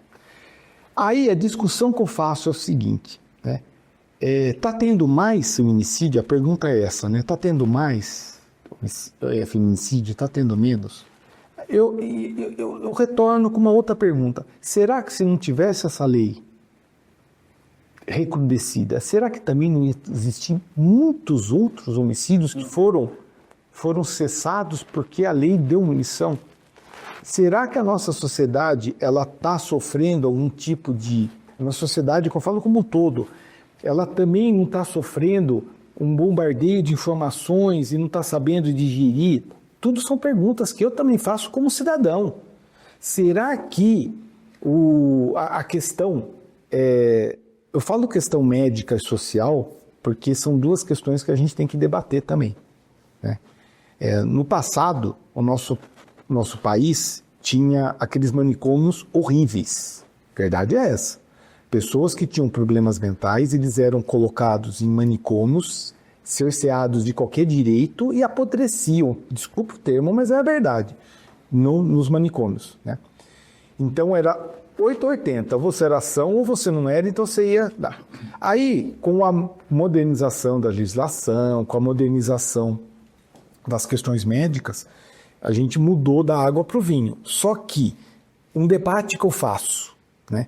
Aí a discussão que eu faço é o seguinte, né? Tá tendo mais feminicídio? A pergunta é essa, né? Tá tendo mais feminicídio? Tá tendo menos? Eu retorno com uma outra pergunta. Será que se não tivesse essa lei recrudescida, será que também não ia existir muitos outros homicídios que foram cessados porque a lei deu munição? Será que a nossa sociedade ela está sofrendo algum tipo de... Uma sociedade que eu falo como um todo, ela também não está sofrendo um bombardeio de informações e não está sabendo digerir? Tudo são perguntas que eu também faço como cidadão. Será que a questão... eu falo questão médica e social porque são duas questões que a gente tem que debater também. Né? No passado, o nosso país tinha aqueles manicômios horríveis. A verdade é essa. Pessoas que tinham problemas mentais, eles eram colocados em manicômios, cerceados de qualquer direito e apodreciam. Desculpa o termo, mas é a verdade. Nos manicômios. Né? Então era 880, você era ação ou você não era, então você ia dar. Aí, com a modernização da legislação, com a modernização das questões médicas, a gente mudou da água para o vinho. Só que, um debate que eu faço, né?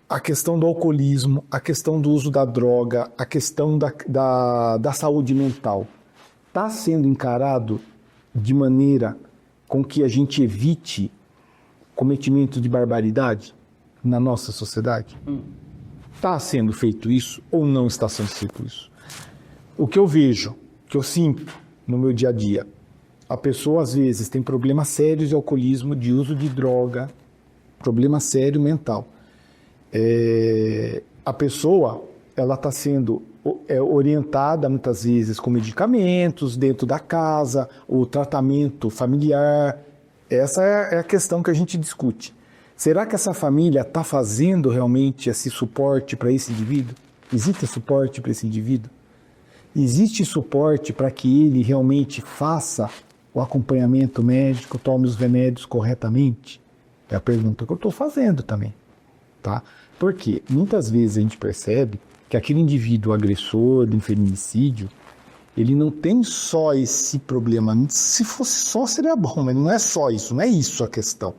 A questão do alcoolismo, a questão do uso da droga, a questão da saúde mental, está sendo encarado de maneira com que a gente evite cometimento de barbaridade na nossa sociedade? Está sendo feito isso ou não está sendo feito isso? O que eu vejo, que eu sinto no meu dia a dia, a pessoa às vezes tem problemas sérios de alcoolismo, de uso de droga, problema sério mental. A pessoa ela está sendo orientada muitas vezes com medicamentos dentro da casa, o tratamento familiar. Essa é a questão que a gente discute. Será que essa família está fazendo realmente esse suporte para esse indivíduo? Existe suporte para esse indivíduo? Existe suporte para que ele realmente faça o acompanhamento médico, tome os remédios corretamente? É a pergunta que eu estou fazendo também, tá? Porque muitas vezes a gente percebe que aquele indivíduo agressor de feminicídio, ele não tem só esse problema. Se fosse só, seria bom, mas não é só isso, não é isso a questão.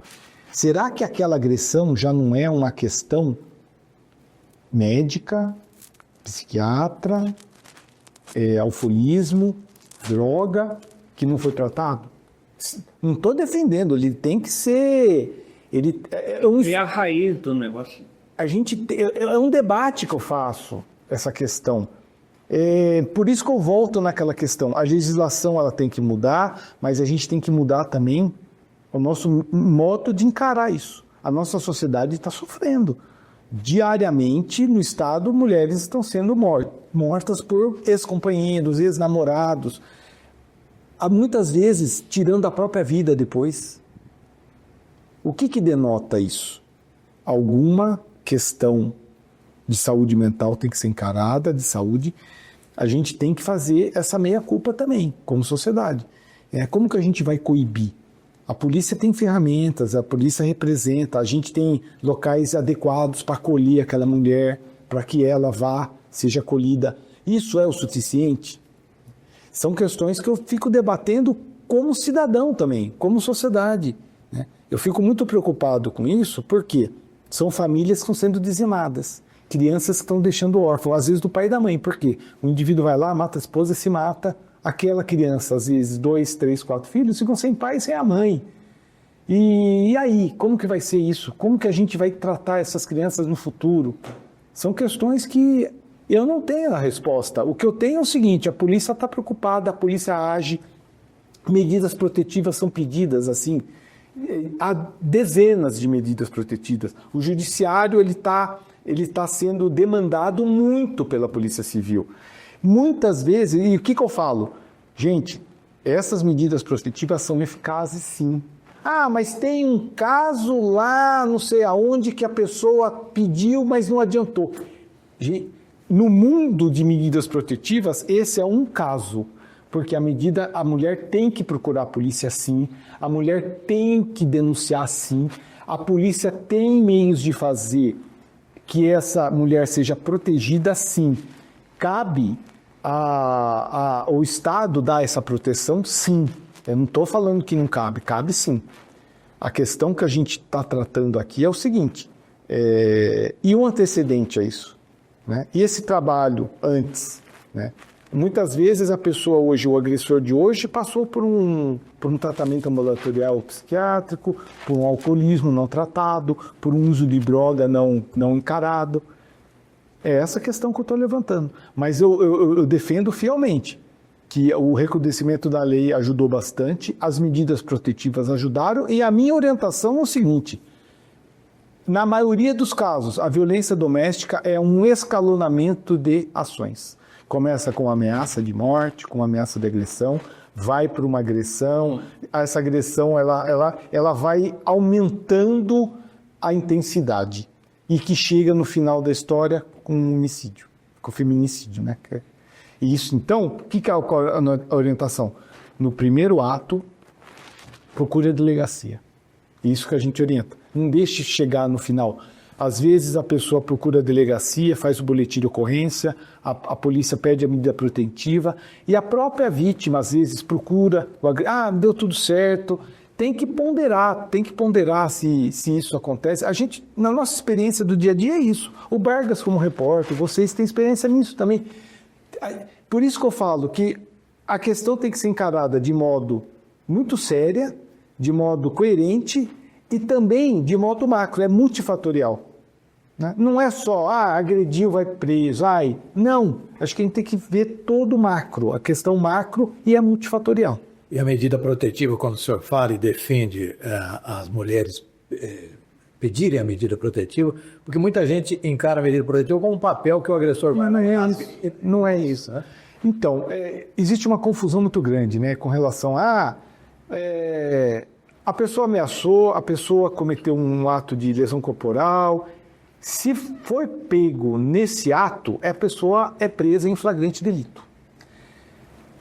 Será que aquela agressão já não é uma questão médica, psiquiatra, alcoolismo, droga, que não foi tratado? Não estou defendendo, ele tem que ser... É a raiz do negócio. É um debate que eu faço, essa questão. Por isso que eu volto naquela questão. A legislação ela tem que mudar, mas a gente tem que mudar também o nosso modo de encarar isso. A nossa sociedade está sofrendo. Diariamente, no Estado, mulheres estão sendo mortas por ex-companheiros, ex-namorados. Muitas vezes, tirando a própria vida depois. O que denota isso? Alguma questão de saúde mental tem que ser encarada, de saúde. A gente tem que fazer essa meia-culpa também, como sociedade. Como que a gente vai coibir? A polícia tem ferramentas, a polícia representa, a gente tem locais adequados para acolher aquela mulher, para que ela seja acolhida. Isso é o suficiente? São questões que eu fico debatendo como cidadão também, como sociedade. Né? Eu fico muito preocupado com isso, porque são famílias que estão sendo dizimadas, crianças que estão deixando órfãos, às vezes do pai e da mãe. Por quê? O indivíduo vai lá, mata a esposa e se mata. Aquela criança, às vezes 2, 3, 4 filhos, ficam sem pai e sem a mãe. E aí, como que vai ser isso? Como que a gente vai tratar essas crianças no futuro? São questões que eu não tenho a resposta. O que eu tenho é o seguinte: a polícia está preocupada, a polícia age, medidas protetivas são pedidas, assim, há dezenas de medidas protetivas. O judiciário ele tá sendo demandado muito pela Polícia Civil. Muitas vezes, e o que eu falo? Gente, essas medidas protetivas são eficazes sim. Mas tem um caso lá, não sei aonde, que a pessoa pediu, mas não adiantou. Gente, no mundo de medidas protetivas, esse é um caso. Porque a mulher tem que procurar a polícia sim, a mulher tem que denunciar sim, a polícia tem meios de fazer que essa mulher seja protegida sim. Cabe ao Estado dar essa proteção, sim. Eu não estou falando que não cabe, cabe sim. A questão que a gente está tratando aqui é o seguinte, e um antecedente a isso, né? E esse trabalho antes, né? Muitas vezes a pessoa hoje, o agressor de hoje, passou por um tratamento ambulatorial psiquiátrico, por um alcoolismo não tratado, por um uso de droga não encarado. É essa questão que eu estou levantando. Mas eu defendo fielmente que o recrudescimento da lei ajudou bastante, as medidas protetivas ajudaram, e a minha orientação é o seguinte: na maioria dos casos, a violência doméstica é um escalonamento de ações. Começa com ameaça de morte, com ameaça de agressão, vai para uma agressão, essa agressão ela vai aumentando a intensidade e que chega no final da história com um homicídio, com feminicídio, né? E isso, então, o que é a orientação? No primeiro ato, procure a delegacia. Isso que a gente orienta. Não deixe chegar no final. Às vezes a pessoa procura a delegacia, faz o boletim de ocorrência, a polícia pede a medida protetiva e a própria vítima às vezes procura, deu tudo certo. Tem que ponderar se isso acontece. A gente, na nossa experiência do dia a dia é isso. O Vargas como repórter, vocês têm experiência nisso também. Por isso que eu falo que a questão tem que ser encarada de modo muito séria, de modo coerente e também de modo macro, é multifatorial. Né? Não é só, agrediu, vai preso, não. Acho que a gente tem que ver todo o macro, a questão macro e a multifatorial. E a medida protetiva, quando o senhor fala e defende as mulheres pedirem a medida protetiva, porque muita gente encara a medida protetiva como um papel que o agressor vai... Não é isso. Né? Então, existe uma confusão muito grande, né, com relação a pessoa ameaçou, a pessoa cometeu um ato de lesão corporal. Se for pego nesse ato, a pessoa é presa em flagrante delito.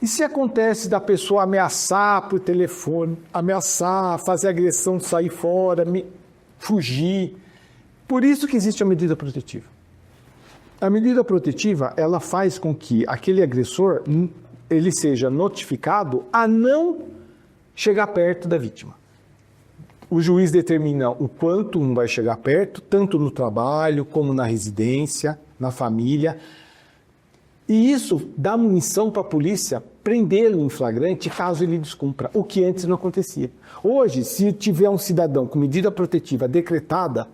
E se acontece da pessoa ameaçar por telefone, ameaçar, fazer agressão, sair fora, fugir? Por isso que existe a medida protetiva. A medida protetiva, ela faz com que aquele agressor, ele seja notificado a não chegar perto da vítima. O juiz determina o quanto não vai chegar perto, tanto no trabalho, como na residência, na família. E isso dá munição para a polícia prendê-lo em flagrante caso ele descumpra, o que antes não acontecia. Hoje, se tiver um cidadão com medida protetiva decretada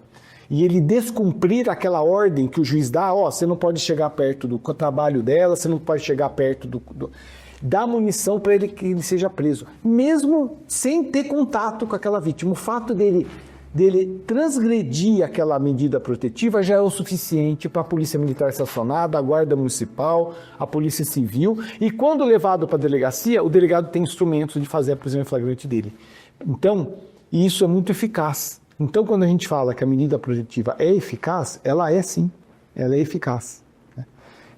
e ele descumprir aquela ordem que o juiz dá, você não pode chegar perto do trabalho dela, você não pode chegar perto dá munição para ele que ele seja preso, mesmo sem ter contato com aquela vítima. O fato dele transgredir aquela medida protetiva já é o suficiente para a Polícia Militar ser acionada, a Guarda Municipal, a Polícia Civil, e quando levado para a delegacia, o delegado tem instrumentos de fazer a prisão em flagrante dele. Então, isso é muito eficaz. Então, quando a gente fala que a medida protetiva é eficaz, ela é sim, ela é eficaz. Né?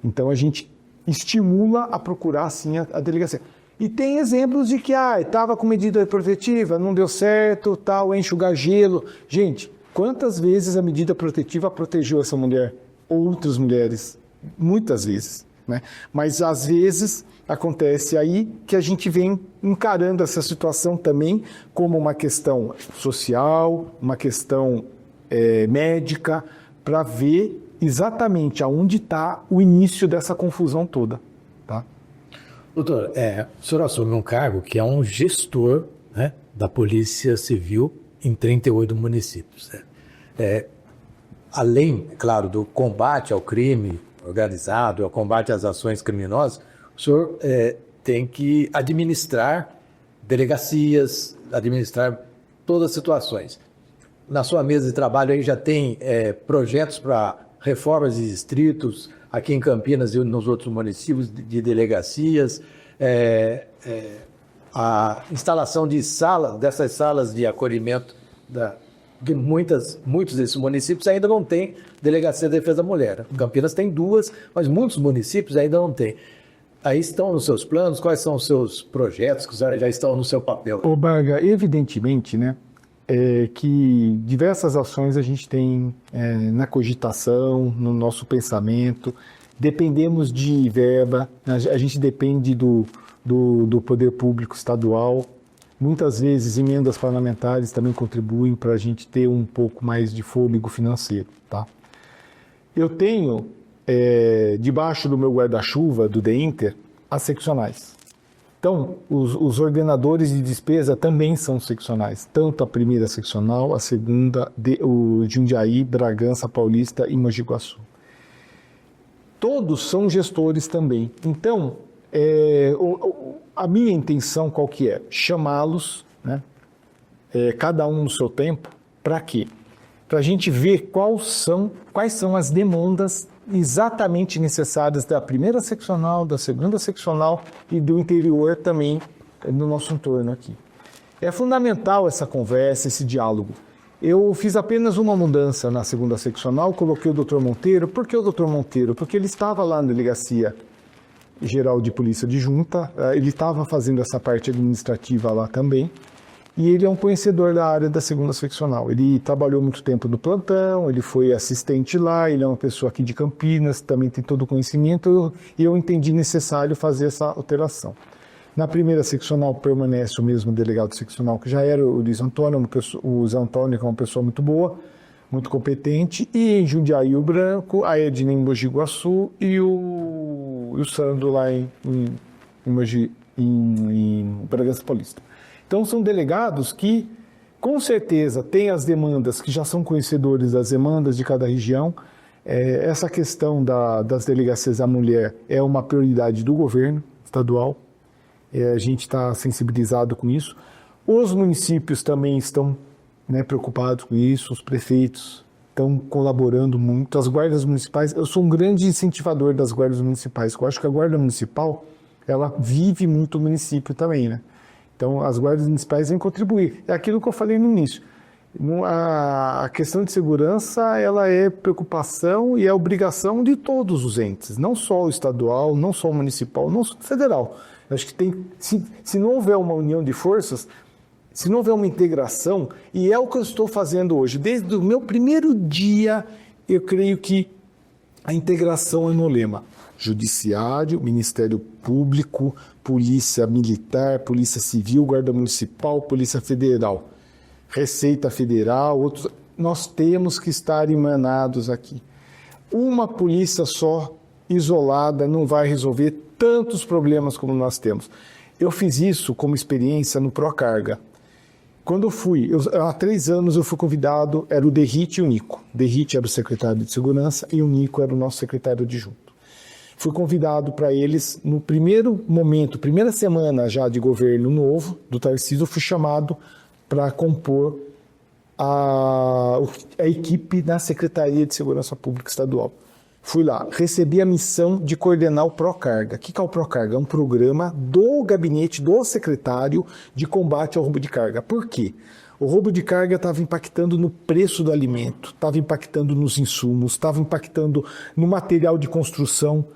Então, a gente estimula a procurar sim a delegacia. E tem exemplos de que, estava com medida protetiva, não deu certo, tal, enxugar gelo. Gente, quantas vezes a medida protetiva protegeu essa mulher? Outras mulheres, muitas vezes. Né? Mas, às vezes, acontece aí que a gente vem encarando essa situação também como uma questão social, uma questão médica, para ver exatamente aonde está o início dessa confusão toda. Tá? Doutor, o senhor assume um cargo que é um gestor, né, da Polícia Civil em 38 municípios. Além, claro, do combate ao crime organizado, ao combate às ações criminosas, o senhor tem que administrar delegacias, administrar todas as situações. Na sua mesa de trabalho aí já tem projetos para reformas de distritos, aqui em Campinas e nos outros municípios de delegacias, a instalação de dessas salas de acolhimento, que muitos desses municípios ainda não têm delegacia de defesa da mulher. Campinas tem 2, mas muitos municípios ainda não têm. Aí estão nos seus planos, quais são os seus projetos que já estão no seu papel? Ô Braga, evidentemente, né, que diversas ações a gente tem na cogitação, no nosso pensamento. Dependemos de verba, a gente depende do poder público estadual. Muitas vezes emendas parlamentares também contribuem para a gente ter um pouco mais de fôlego financeiro. Tá? Eu tenho, debaixo do meu guarda-chuva, do DEINTER, as seccionais. Então, os ordenadores de despesa também são seccionais, tanto a primeira seccional, a segunda, o Jundiaí, Bragança Paulista e Mogi Guaçu. Todos são gestores também. Então, a minha intenção qual que é? Chamá-los, né? Cada um no seu tempo, para quê? Para a gente ver quais são as demandas exatamente necessárias da primeira seccional, da segunda seccional e do interior também, no nosso entorno aqui. É fundamental essa conversa, esse diálogo. Eu fiz apenas uma mudança na segunda seccional, coloquei o Dr. Monteiro. Por que o Dr. Monteiro? Porque ele estava lá na Delegacia Geral de Polícia Adjunta, ele estava fazendo essa parte administrativa lá também, e ele é um conhecedor da área da segunda seccional. Ele trabalhou muito tempo no plantão, ele foi assistente lá, ele é uma pessoa aqui de Campinas, também tem todo o conhecimento, e eu entendi necessário fazer essa alteração. Na primeira seccional permanece o mesmo delegado seccional, que já era o Luiz Antônio, o Zé Antônio, que é uma pessoa muito boa, muito competente, e em Jundiaí o Branco, a Edna em Mogi Guaçu e o Sandro lá em Bragança Paulista. Então são delegados que, com certeza, têm as demandas, que já são conhecedores das demandas de cada região. Essa questão das delegacias à mulher é uma prioridade do governo estadual. A gente está sensibilizado com isso. Os municípios também estão, né, preocupados com isso, os prefeitos estão colaborando muito, as guardas municipais. Eu sou um grande incentivador das guardas municipais, eu acho que a guarda municipal, ela vive muito o município também, né? Então, as guardas municipais vêm contribuir. É aquilo que eu falei no início. A questão de segurança, ela é preocupação e é obrigação de todos os entes, não só o estadual, não só o municipal, não só o federal. Acho que tem, se não houver uma união de forças, se não houver uma integração, e é o que eu estou fazendo hoje, desde o meu primeiro dia, eu creio que a integração é no lema. Judiciário, Ministério Público, Polícia Militar, Polícia Civil, Guarda Municipal, Polícia Federal, Receita Federal, outros, nós temos que estar emanados aqui. Uma polícia só, isolada, não vai resolver tantos problemas como nós temos. Eu fiz isso como experiência no Procarga. Quando eu fui, há 3 anos eu fui convidado, era o Derrite e o Nico. Derrite era o secretário de Segurança e o Nico era o nosso secretário adjunto. Fui convidado para eles, no primeiro momento, primeira semana já de governo novo, do Tarcísio, eu fui chamado para compor a equipe da Secretaria de Segurança Pública Estadual. Fui lá, recebi a missão de coordenar o Procarga. O que é o Procarga? É um programa do gabinete do secretário de combate ao roubo de carga. Por quê? O roubo de carga estava impactando no preço do alimento, estava impactando nos insumos, estava impactando no material de construção.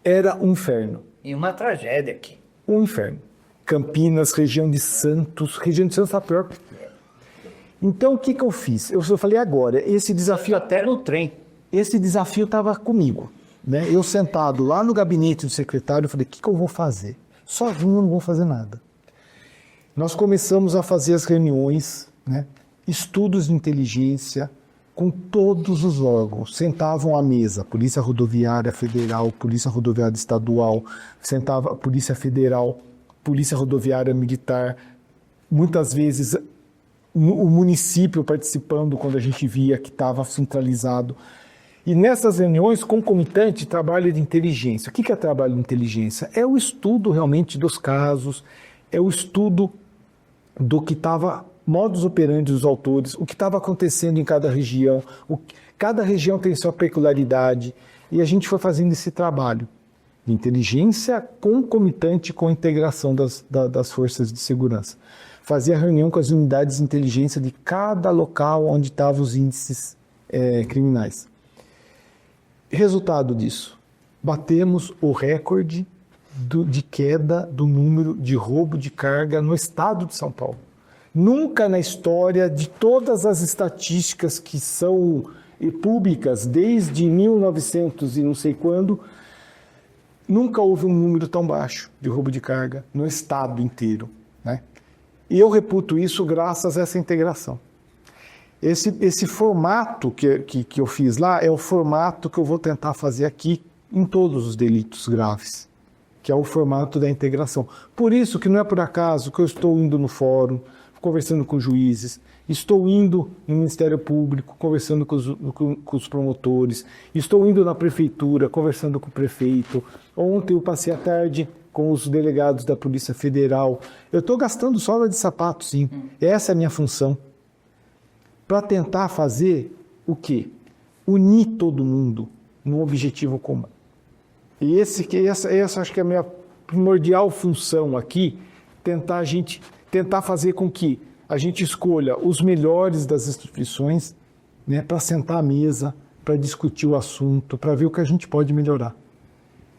Era um inferno. E uma tragédia aqui. Um inferno. Campinas, região de Santos está pior. Então, o que eu fiz? Eu falei agora, esse desafio... Até no trem. Esse desafio estava comigo, né? Eu sentado lá no gabinete do secretário, eu falei, o que eu vou fazer? Sozinho eu não vou fazer nada. Nós começamos a fazer as reuniões, né? Estudos de inteligência com todos os órgãos. Sentavam à mesa, Polícia Rodoviária Federal, Polícia Rodoviária Estadual, sentava a Polícia Federal, Polícia Rodoviária Militar, muitas vezes o município participando quando a gente via que estava centralizado. E nessas reuniões, concomitante, trabalho de inteligência. O que é trabalho de inteligência? É o estudo realmente dos casos, é o estudo do que estava, modus operandi dos autores, o que estava acontecendo em cada região. Cada região tem sua peculiaridade, e a gente foi fazendo esse trabalho de inteligência concomitante com a integração das forças de segurança. Fazia reunião com as unidades de inteligência de cada local onde estavam os índices criminais. Resultado disso, batemos o recorde de queda do número de roubo de carga no estado de São Paulo. Nunca na história de todas as estatísticas que são públicas, desde 1900 e não sei quando, nunca houve um número tão baixo de roubo de carga no estado inteiro, né? E eu reputo isso graças a essa integração. Esse formato que eu fiz lá é o formato que eu vou tentar fazer aqui em todos os delitos graves, que é o formato da integração. Por isso que não é por acaso que eu estou indo no fórum, conversando com juízes, estou indo no Ministério Público, conversando com os promotores, estou indo na prefeitura, conversando com o prefeito. Ontem eu passei a tarde com os delegados da Polícia Federal. Eu estou gastando sola de sapato, sim. Essa é a minha função. Para tentar fazer o quê? Unir todo mundo num objetivo comum. E essa acho que é a minha primordial função aqui, tentar fazer com que a gente escolha os melhores das instituições, né, para sentar à mesa, para discutir o assunto, para ver o que a gente pode melhorar.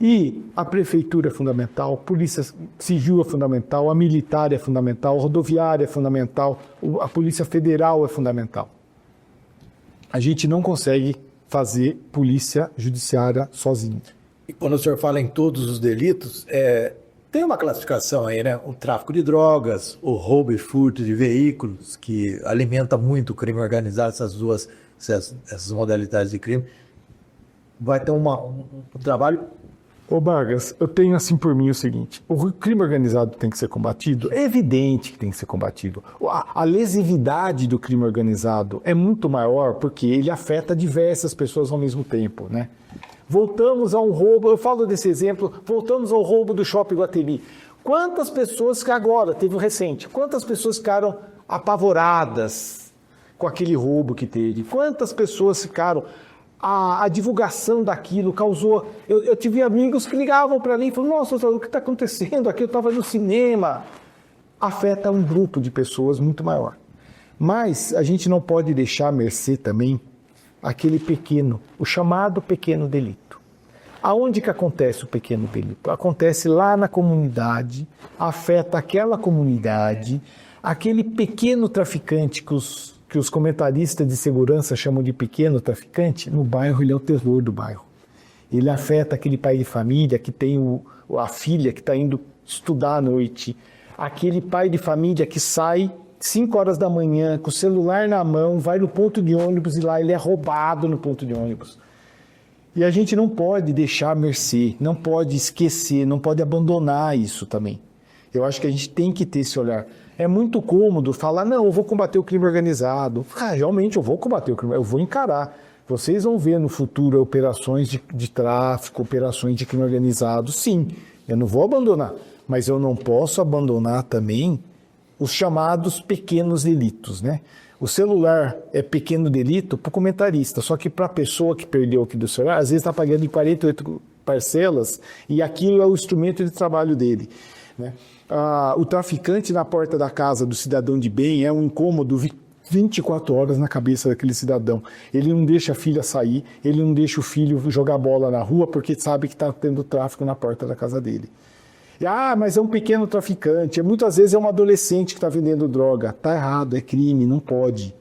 E a prefeitura é fundamental, a polícia civil é fundamental, a militar é fundamental, a rodoviária é fundamental, a polícia federal é fundamental. A gente não consegue fazer polícia judiciária sozinho. E quando o senhor fala em todos os delitos, tem uma classificação aí, né? O tráfico de drogas, o roubo e furto de veículos, que alimenta muito o crime organizado, essas modalidades de crime. Vai ter um trabalho... Ô Vargas, eu tenho assim por mim o seguinte, o crime organizado tem que ser combatido? É evidente que tem que ser combatido. A lesividade do crime organizado é muito maior porque ele afeta diversas pessoas ao mesmo tempo, né? Voltamos a um roubo, eu falo desse exemplo, voltamos ao roubo do Shopping Iguatemi. Quantas pessoas que agora, teve um recente, quantas pessoas ficaram apavoradas com aquele roubo que teve? Quantas pessoas ficaram... A divulgação daquilo causou... Eu tive amigos que ligavam para mim e falavam, nossa, o que está acontecendo aqui? Eu estava no cinema. Afeta um grupo de pessoas muito maior. Mas a gente não pode deixar à mercê também aquele pequeno, o chamado pequeno delito. Aonde que acontece o pequeno delito? Acontece lá na comunidade, afeta aquela comunidade, aquele pequeno traficante que os comentaristas de segurança chamam de pequeno traficante, no bairro ele é o terror do bairro. Ele afeta aquele pai de família que tem a filha que está indo estudar à noite, aquele pai de família que sai 5 horas da manhã com o celular na mão, vai no ponto de ônibus e lá ele é roubado no ponto de ônibus. E a gente não pode deixar a mercê, não pode esquecer, não pode abandonar isso também. Eu acho que a gente tem que ter esse olhar. É muito cômodo falar, não, eu vou combater o crime organizado. Realmente eu vou combater o crime, eu vou encarar. Vocês vão ver no futuro operações de tráfico, operações de crime organizado. Sim, eu não vou abandonar, mas eu não posso abandonar também os chamados pequenos delitos, né? O celular é pequeno delito para o comentarista, só que para a pessoa que perdeu aqui do celular, às vezes está pagando em 48 parcelas e aquilo é o instrumento de trabalho dele, né? O traficante na porta da casa do cidadão de bem é um incômodo 24 horas na cabeça daquele cidadão. Ele não deixa a filha sair, ele não deixa o filho jogar bola na rua porque sabe que está tendo tráfico na porta da casa dele. Mas é um pequeno traficante, muitas vezes é um adolescente que está vendendo droga. Está errado, é crime, não pode.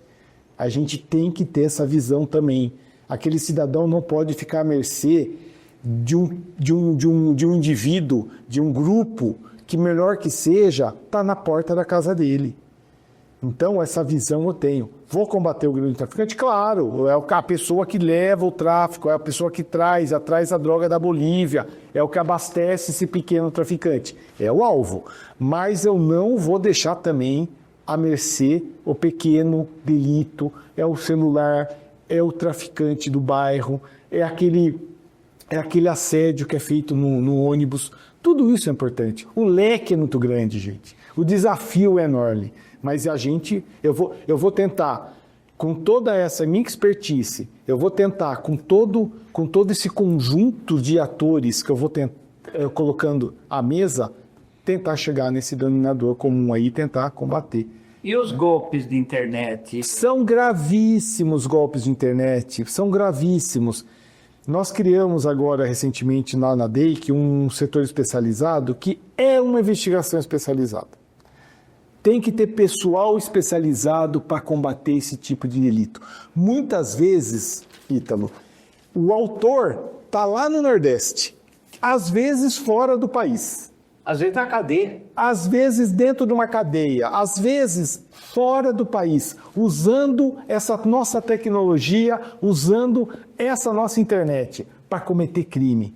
A gente tem que ter essa visão também. Aquele cidadão não pode ficar à mercê de um indivíduo, de um grupo, que melhor que seja, está na porta da casa dele. Então, essa visão eu tenho. Vou combater o grande traficante? Claro, é a pessoa que leva o tráfico, é a pessoa que traz a droga da Bolívia, é o que abastece esse pequeno traficante. É o alvo. Mas eu não vou deixar também à mercê o pequeno delito, é o celular, é o traficante do bairro, é aquele assédio que é feito no ônibus. Tudo isso é importante. O leque é muito grande, gente. O desafio é enorme. Mas eu vou tentar, com toda essa minha expertise, eu vou tentar, com todo esse conjunto de atores que eu vou colocando à mesa, tentar chegar nesse denominador comum aí e tentar combater. E os golpes de internet? São gravíssimos golpes de internet, são gravíssimos. Nós criamos agora, recentemente, lá na DEIC, um setor especializado que é uma investigação especializada. Tem que ter pessoal especializado para combater esse tipo de delito. Muitas vezes, Ítalo, o autor está lá no Nordeste, às vezes fora do país. Às vezes na cadeia. Às vezes dentro de uma cadeia, às vezes fora do país, usando essa nossa tecnologia, usando essa nossa internet para cometer crime,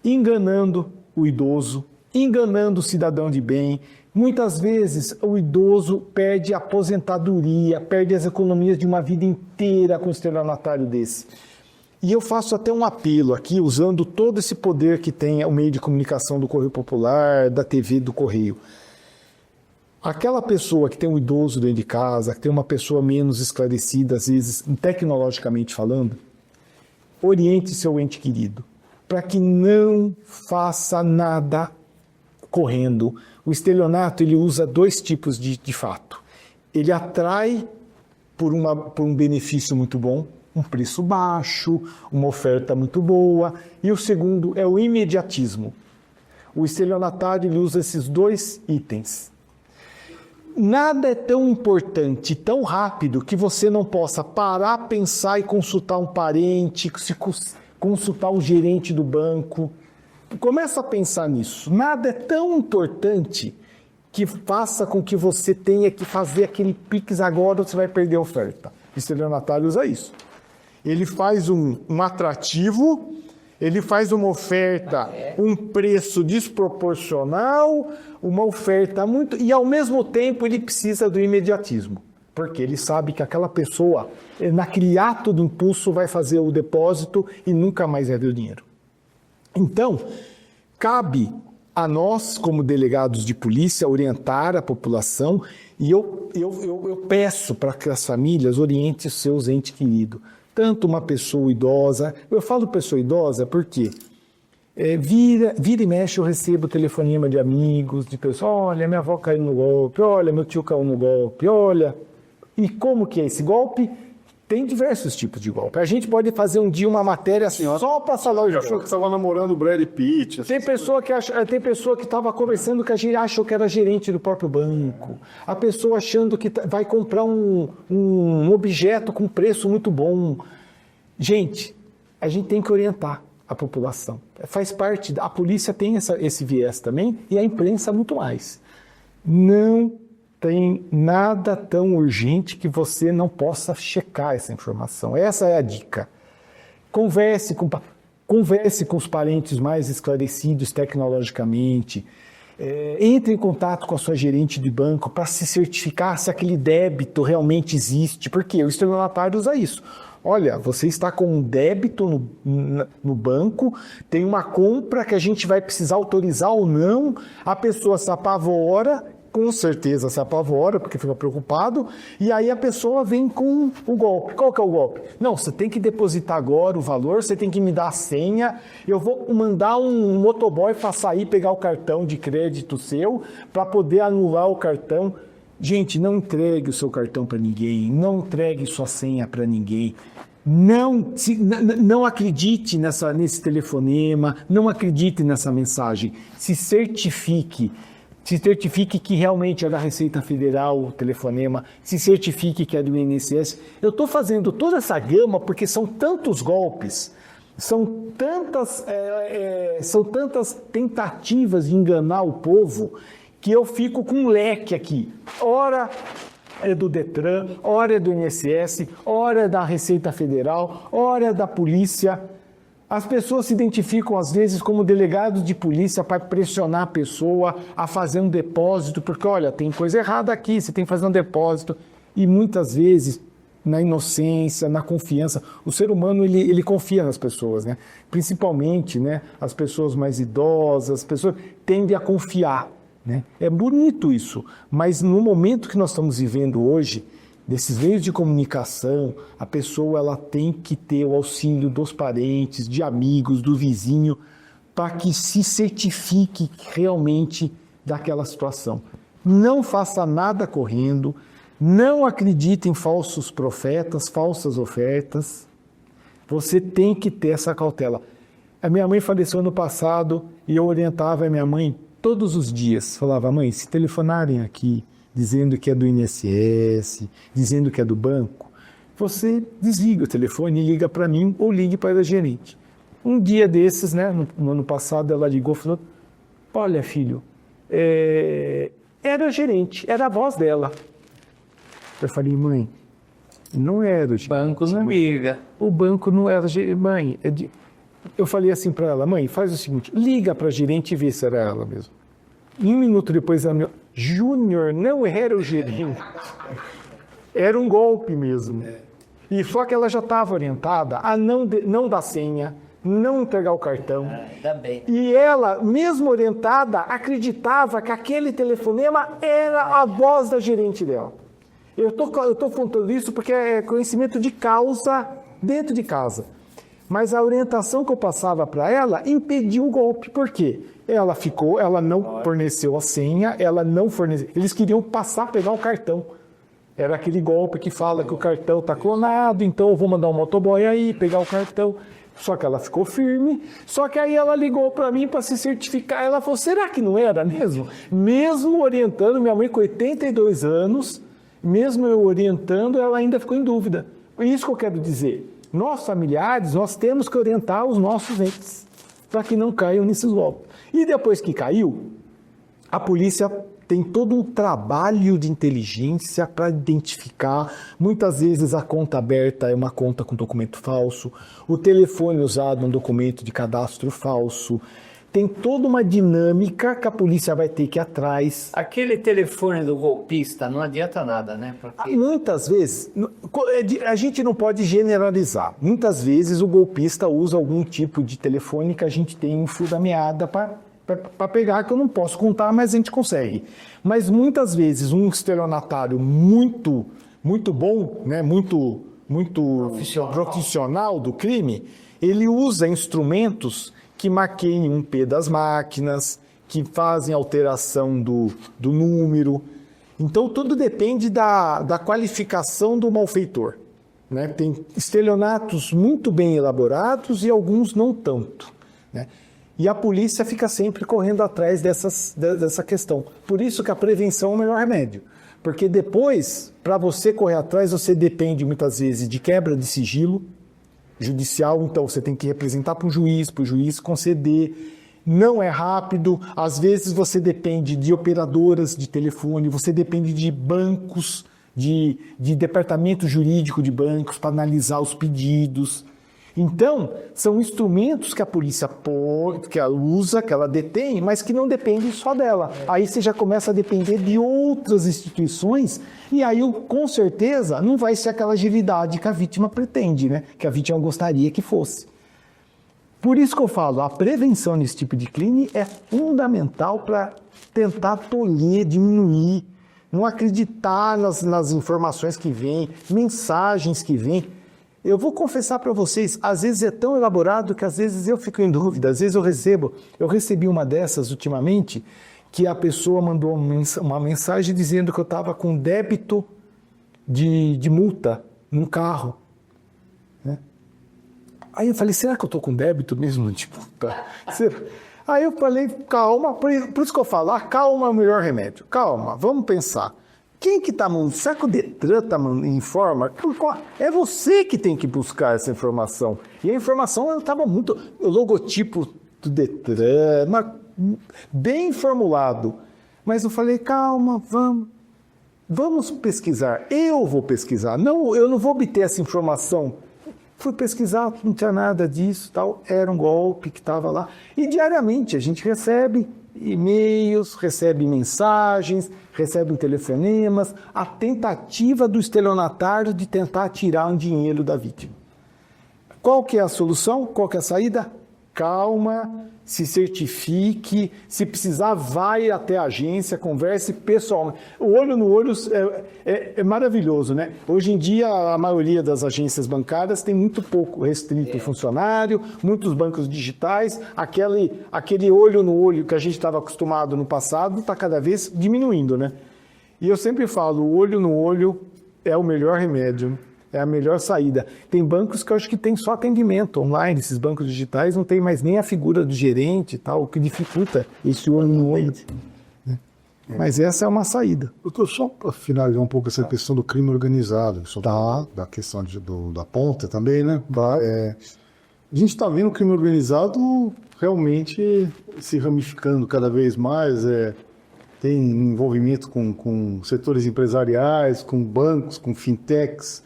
enganando o idoso, enganando o cidadão de bem. Muitas vezes o idoso perde a aposentadoria, perde as economias de uma vida inteira com um estelionatário desse. E eu faço até um apelo aqui, usando todo esse poder que tem o meio de comunicação do Correio Popular, da TV do Correio. Aquela pessoa que tem um idoso dentro de casa, que tem uma pessoa menos esclarecida, às vezes, tecnologicamente falando, oriente seu ente querido, para que não faça nada correndo. O estelionato, ele usa 2 tipos de fato. Ele atrai por um benefício muito bom, um preço baixo, uma oferta muito boa, e o segundo é o imediatismo. O estelionatário, ele usa esses 2 itens. Nada é tão importante, tão rápido, que você não possa parar, pensar e consultar um parente, consultar o gerente do banco. Começa a pensar nisso. Nada é tão importante que faça com que você tenha que fazer aquele Pix agora ou você vai perder a oferta. O estelionatário usa isso. Ele faz um atrativo, ele faz uma oferta, um preço desproporcional, uma oferta muito... E, ao mesmo tempo, ele precisa do imediatismo. Porque ele sabe que aquela pessoa, naquele ato do impulso, vai fazer o depósito e nunca mais vai ver o dinheiro. Então, cabe a nós, como delegados de polícia, orientar a população e eu peço para que as famílias orientem os seus entes queridos. Tanto uma pessoa idosa, eu falo pessoa idosa porque vira e mexe eu recebo telefonema de amigos, de pessoas, olha, minha avó caiu no golpe, olha, meu tio caiu no golpe, olha. E como que é esse golpe? Tem diversos tipos de golpe. A gente pode fazer um dia uma matéria só para falar de Achou que golpe. estava namorando o Brad Pitt. Tem pessoa que estava conversando que a gente achou que era gerente do próprio banco. A pessoa achando que vai comprar um objeto com preço muito bom. Gente, a gente tem que orientar a população. Faz parte, a polícia tem esse viés também e a imprensa muito mais. Não tem nada tão urgente que você não possa checar essa informação. Essa é a dica. Converse com os parentes mais esclarecidos tecnologicamente. Entre em contato com a sua gerente de banco para se certificar se aquele débito realmente existe. Porque o estelionatário usa isso. Olha, você está com um débito no banco, tem uma compra que a gente vai precisar autorizar ou não, a pessoa se apavora, com certeza se apavora, porque fica preocupado, e aí a pessoa vem com o golpe. Qual que é o golpe? Não, você tem que depositar agora o valor, você tem que me dar a senha, eu vou mandar um motoboy para sair pegar o cartão de crédito seu, para poder anular o cartão. Gente, não entregue o seu cartão para ninguém, não entregue sua senha para ninguém. Não acredite nesse telefonema, não acredite nessa mensagem. Se certifique que realmente é da Receita Federal o telefonema, se certifique que é do INSS. Eu estou fazendo toda essa gama porque são tantos golpes, são tantas tentativas de enganar o povo que eu fico com um leque aqui. Ora é do Detran, ora é do INSS, ora é da Receita Federal, ora é da polícia. As pessoas se identificam, às vezes, como delegados de polícia para pressionar a pessoa a fazer um depósito, porque, olha, tem coisa errada aqui, você tem que fazer um depósito. E muitas vezes, na inocência, na confiança, o ser humano, ele confia nas pessoas, né? Principalmente, né, as pessoas mais idosas, as pessoas tendem a confiar, né? É bonito isso, mas no momento que nós estamos vivendo hoje, desses meios de comunicação, a pessoa ela tem que ter o auxílio dos parentes, de amigos, do vizinho, para que se certifique realmente daquela situação. Não faça nada correndo, não acredite em falsos profetas, falsas ofertas. Você tem que ter essa cautela. A minha mãe faleceu ano passado e eu orientava a minha mãe todos os dias. Falava, mãe, se telefonarem aqui, dizendo que é do INSS, dizendo que é do banco, você desliga o telefone e liga para mim ou ligue para a gerente. Um dia desses, né, no ano passado, ela ligou e falou, olha, filho, era a gerente, era a voz dela. Eu falei, mãe, não era. Banco não liga. O banco não era gerente. Mãe, eu falei assim para ela, mãe, faz o seguinte, liga para a gerente e vê se era ela mesmo. E um minuto depois ela me... Júnior, não era o gerente. Era um golpe mesmo. E só que ela já estava orientada a não dar senha, não entregar o cartão. Ainda bem. E ela, mesmo orientada, acreditava que aquele telefonema era a voz da gerente dela. Eu tô contando isso porque é conhecimento de causa dentro de casa. Mas a orientação que eu passava para ela impediu o golpe. Por quê? Ela não forneceu a senha, eles queriam pegar o cartão. Era aquele golpe que fala que o cartão está clonado, então eu vou mandar um motoboy aí, pegar o cartão. Só que ela ficou firme, só que aí ela ligou para mim para se certificar. Ela falou, será que não era mesmo? Mesmo orientando, minha mãe com 82 anos, mesmo eu orientando, ela ainda ficou em dúvida. Isso que eu quero dizer. Nós, familiares, nós temos que orientar os nossos entes para que não caiam nesses golpes. E depois que caiu, a polícia tem todo um trabalho de inteligência para identificar. Muitas vezes a conta aberta é uma conta com documento falso, o telefone usado é um documento de cadastro falso. Tem toda uma dinâmica que a polícia vai ter que ir atrás. Aquele telefone do golpista não adianta nada, né? Porque... Muitas vezes, a gente não pode generalizar. Muitas vezes o golpista usa algum tipo de telefone que a gente tem um fio da meada para pegar, que eu não posso contar, mas a gente consegue. Mas muitas vezes um estelionatário muito bom, né, muito profissional do crime, ele usa instrumentos que maqueiam um IP das máquinas, que fazem alteração do número. Então, tudo depende da qualificação do malfeitor. né? Tem estelionatos muito bem elaborados e alguns não tanto, né? E a polícia fica sempre correndo atrás dessa questão. Por isso que a prevenção é o melhor remédio. Porque depois, para você correr atrás, você depende muitas vezes de quebra de sigilo judicial, então você tem que representar para o juiz conceder. Não é rápido, às vezes você depende de operadoras de telefone, você depende de bancos, de departamento jurídico de bancos para analisar os pedidos. Então, são instrumentos que a polícia que ela usa, que ela detém, mas que não dependem só dela. Aí você já começa a depender de outras instituições e aí, com certeza, não vai ser aquela agilidade que a vítima pretende, né? Que a vítima gostaria que fosse. Por isso que eu falo, a prevenção nesse tipo de crime é fundamental para tentar tolher, diminuir, não acreditar nas informações que vêm, mensagens que vêm. Eu vou confessar para vocês, às vezes é tão elaborado que às vezes eu fico em dúvida, às vezes eu recebi uma dessas ultimamente, que a pessoa mandou uma mensagem dizendo que eu estava com débito de multa num carro, né? Aí eu falei, será que eu estou com débito mesmo de multa? Aí eu falei, calma, por isso que eu falo, calma é o melhor remédio, calma, vamos pensar. Quem que está mandando? Será que o Detran informa? É você que tem que buscar essa informação. E a informação estava muito... O logotipo do Detran, bem formulado. Mas eu falei, calma, vamos pesquisar. Eu vou pesquisar. Não, eu não vou obter essa informação. Fui pesquisar, não tinha nada disso, tal. Era um golpe que estava lá. E diariamente a gente recebe e-mails, recebe mensagens, recebe telefonemas, a tentativa do estelionatário de tentar tirar um dinheiro da vítima. Qual que é a solução? Qual que é a saída? Calma, se certifique, se precisar vai até a agência, converse pessoalmente. O olho no olho é maravilhoso, né? Hoje em dia a maioria das agências bancárias tem muito pouco restrito funcionário, muitos bancos digitais, aquele olho no olho que a gente estava acostumado no passado está cada vez diminuindo, né? E eu sempre falo, o olho no olho é o melhor remédio, é a melhor saída. Tem bancos que eu acho que tem só atendimento online, esses bancos digitais não tem mais nem a figura do gerente e tal, o que dificulta esse olho no olho. Mas essa é uma saída. Doutor, só para finalizar um pouco essa questão do crime organizado, da questão da ponta também, né? A gente está vendo o crime organizado realmente se ramificando cada vez mais, tem envolvimento com setores empresariais, com bancos, com fintechs,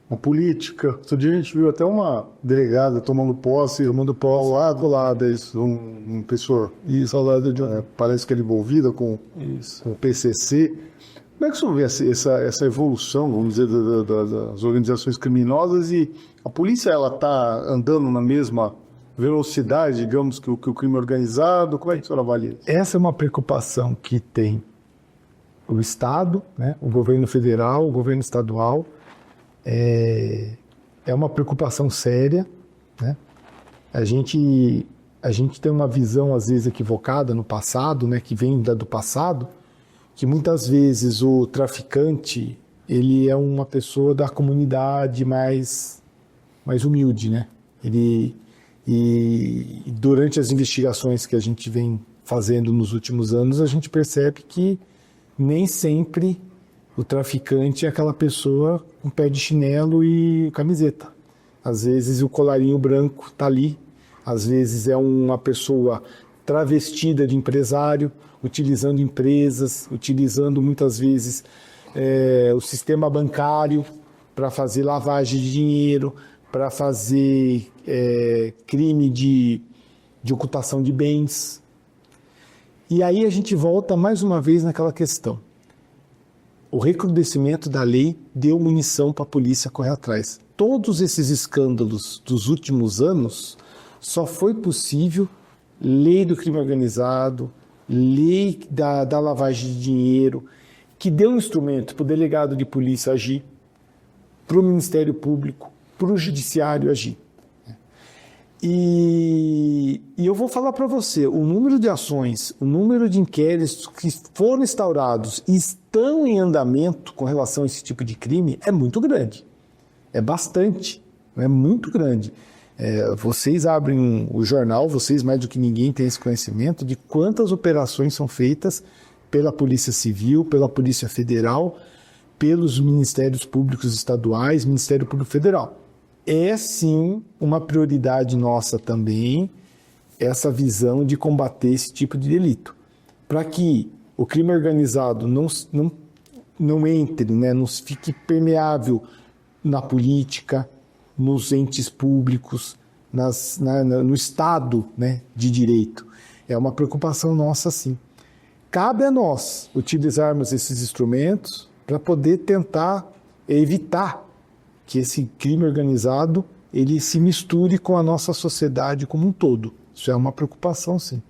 uma política. Outro dia a gente viu até uma delegada tomando posse ao lado isso, um pessoa ao lado de parece que ele é envolvida com o PCC. Como é que você vê essa evolução, vamos dizer, das organizações criminosas e a polícia ela está andando na mesma velocidade, digamos, que o crime organizado? Como é que o senhor avalia isso? Essa é uma preocupação que tem o Estado, né, o governo federal, o governo estadual. É uma preocupação séria, né? A gente tem uma visão às vezes equivocada no passado, né, que vem do passado, que muitas vezes o traficante ele é uma pessoa da comunidade mais humilde, né? E durante as investigações que a gente vem fazendo nos últimos anos, a gente percebe que nem sempre o traficante é aquela pessoa com pé de chinelo e camiseta. Às vezes o colarinho branco está ali, às vezes é uma pessoa travestida de empresário, utilizando empresas, utilizando muitas vezes o sistema bancário para fazer lavagem de dinheiro, para fazer crime de ocultação de bens. E aí a gente volta mais uma vez naquela questão. O recrudescimento da lei deu munição para a polícia correr atrás. Todos esses escândalos dos últimos anos só foi possível lei do crime organizado, lei da lavagem de dinheiro, que deu um instrumento para o delegado de polícia agir, para o Ministério Público, para o Judiciário agir. E eu vou falar para você, o número de ações, o número de inquéritos que foram instaurados e estão em andamento com relação a esse tipo de crime é muito grande. É bastante, é muito grande. Vocês abrem o jornal, vocês mais do que ninguém têm esse conhecimento de quantas operações são feitas pela Polícia Civil, pela Polícia Federal, pelos Ministérios Públicos Estaduais, Ministério Público Federal. É sim uma prioridade nossa também essa visão de combater esse tipo de delito, para que o crime organizado não entre, né, não fique permeável na política, nos entes públicos, no Estado, né, de direito. É uma preocupação nossa, sim. Cabe a nós utilizarmos esses instrumentos para poder tentar evitar que esse crime organizado ele se misture com a nossa sociedade como um todo. Isso é uma preocupação, sim.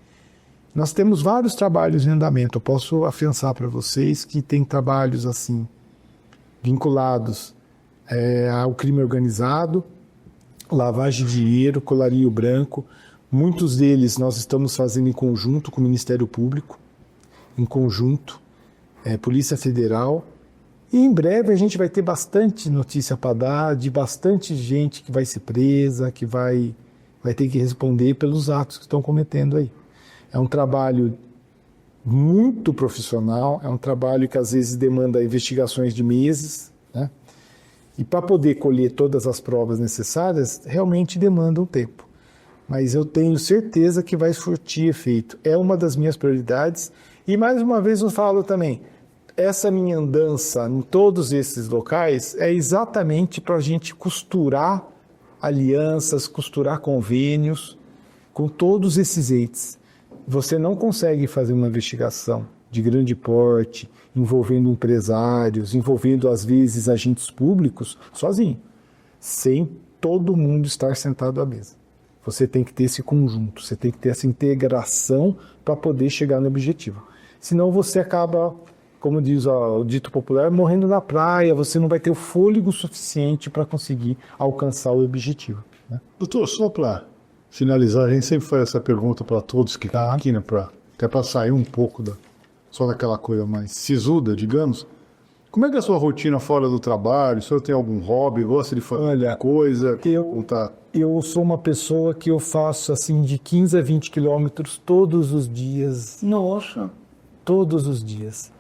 Nós temos vários trabalhos em andamento. Eu posso afiançar para vocês que tem trabalhos assim vinculados ao crime organizado, lavagem de dinheiro, colarinho branco. Muitos deles nós estamos fazendo em conjunto com o Ministério Público, em conjunto, Polícia Federal. E em breve a gente vai ter bastante notícia para dar, de bastante gente que vai ser presa, que vai ter que responder pelos atos que estão cometendo aí. É um trabalho muito profissional, é um trabalho que às vezes demanda investigações de meses, né? E para poder colher todas as provas necessárias, realmente demanda um tempo. Mas eu tenho certeza que vai surtir efeito. É uma das minhas prioridades. E mais uma vez eu falo também, essa minha andança em todos esses locais é exatamente para a gente costurar alianças, costurar convênios com todos esses entes. Você não consegue fazer uma investigação de grande porte, envolvendo empresários, envolvendo às vezes agentes públicos, sozinho, sem todo mundo estar sentado à mesa. Você tem que ter esse conjunto, você tem que ter essa integração para poder chegar no objetivo. Senão você acaba, como diz o dito popular, morrendo na praia, você não vai ter o fôlego suficiente para conseguir alcançar o objetivo, né? Doutor, só para finalizar, a gente sempre faz essa pergunta para todos que estão aqui, né, até para sair um pouco só daquela coisa mais sisuda, digamos. Como é que é a sua rotina fora do trabalho? O senhor tem algum hobby? Gosta de fazer coisa? Eu sou uma pessoa que eu faço assim de 15 a 20 quilômetros todos os dias. Nossa! Todos os dias.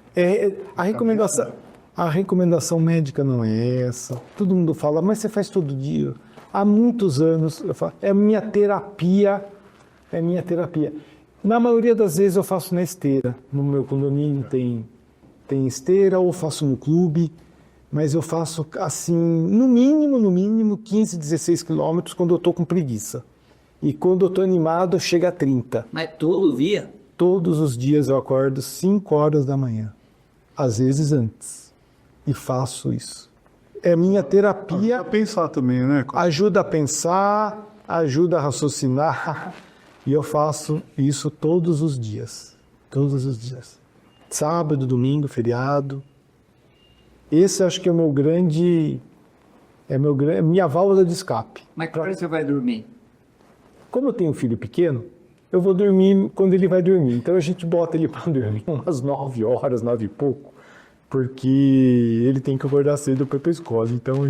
A recomendação médica não é essa. Todo mundo fala, mas você faz todo dia. Há muitos anos eu falo, é minha terapia. Na maioria das vezes eu faço na esteira. No meu condomínio tem esteira, ou faço no clube, mas eu faço assim, no mínimo 15, 16 quilômetros quando eu estou com preguiça. E quando eu estou animado, chega a 30. Mas todo dia? Todos os dias eu acordo 5 horas da manhã, às vezes antes, e faço isso. É minha terapia. Ajuda a pensar também, né? Ajuda a pensar, ajuda a raciocinar, e eu faço isso todos os dias. Todos os dias. Sábado, domingo, feriado. Esse acho que é minha válvula de escape. Mas quando você vai dormir? Como eu tenho um filho pequeno, eu vou dormir quando ele vai dormir. Então a gente bota ele para dormir umas 9 horas, 9 e pouco, porque ele tem que acordar cedo para ir para a escola. Então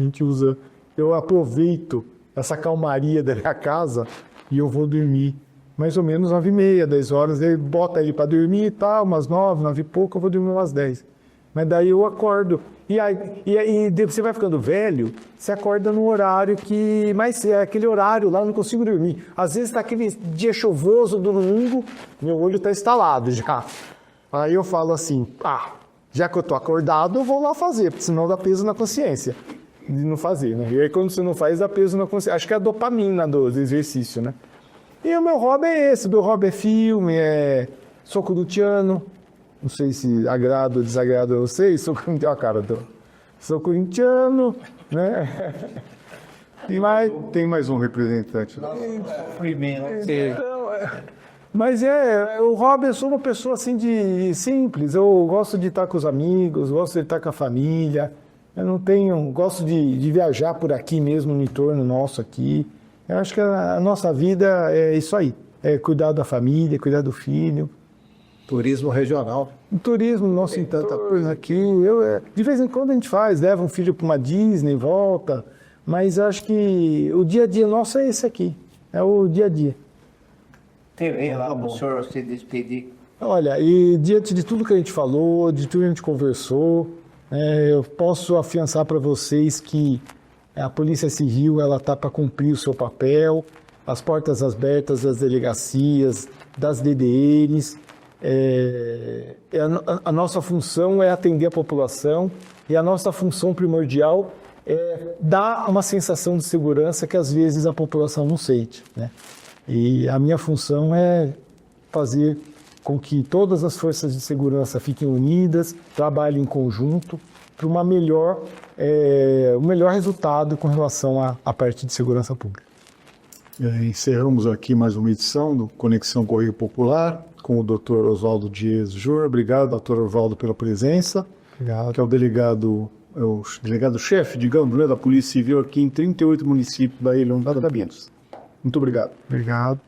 eu aproveito essa calmaria da minha casa e eu vou dormir mais ou menos 9h30, 10 horas. Ele bota ele para dormir e tal, umas 9, 9 e pouco, eu vou dormir umas 10. Mas daí eu acordo. E você vai ficando velho, você acorda num horário que... Mas é aquele horário lá, eu não consigo dormir. Às vezes está aquele dia chuvoso do domingo, meu olho está instalado já. Aí eu falo assim, já que eu tô acordado, eu vou lá fazer, porque senão dá peso na consciência de não fazer, né? E aí quando você não faz, dá peso na consciência. Acho que é a dopamina do exercício, né? E o meu hobby é esse, meu hobby é filme, sou corintiano. Não sei se agrada ou desagrada a vocês, sou corintiano, né? Tem mais um representante. Primeiro. Mas o hobby, eu sou uma pessoa assim de simples, eu gosto de estar com os amigos, gosto de estar com a família, gosto de viajar por aqui mesmo, no entorno nosso aqui. Eu acho que a nossa vida é isso aí, é cuidar da família, cuidar do filho. Turismo regional. O turismo nosso em tanta coisa aqui. De vez em quando a gente leva um filho para uma Disney, volta, Mas acho que o dia a dia nosso é esse aqui. É o dia a dia. TV lá para o senhor se despedir. Olha, e diante de tudo que a gente falou, de tudo que a gente conversou, eu posso afiançar para vocês que a Polícia Civil ela está para cumprir o seu papel, as portas abertas das delegacias, das DDNs. A nossa função é atender a população e a nossa função primordial é dar uma sensação de segurança que às vezes a população não sente, né? E a minha função é fazer com que todas as forças de segurança fiquem unidas, trabalhem em conjunto para um melhor resultado com relação à parte de segurança pública. Encerramos aqui mais uma edição do Conexão Correio Popular com o Dr. Oswaldo Dias Júnior. Obrigado, Dr. Oswaldo, pela presença. Obrigado. Que é o delegado-chefe, digamos, né, da Polícia Civil aqui em 38 municípios da Ilha da Minas. Muito obrigado. Obrigado.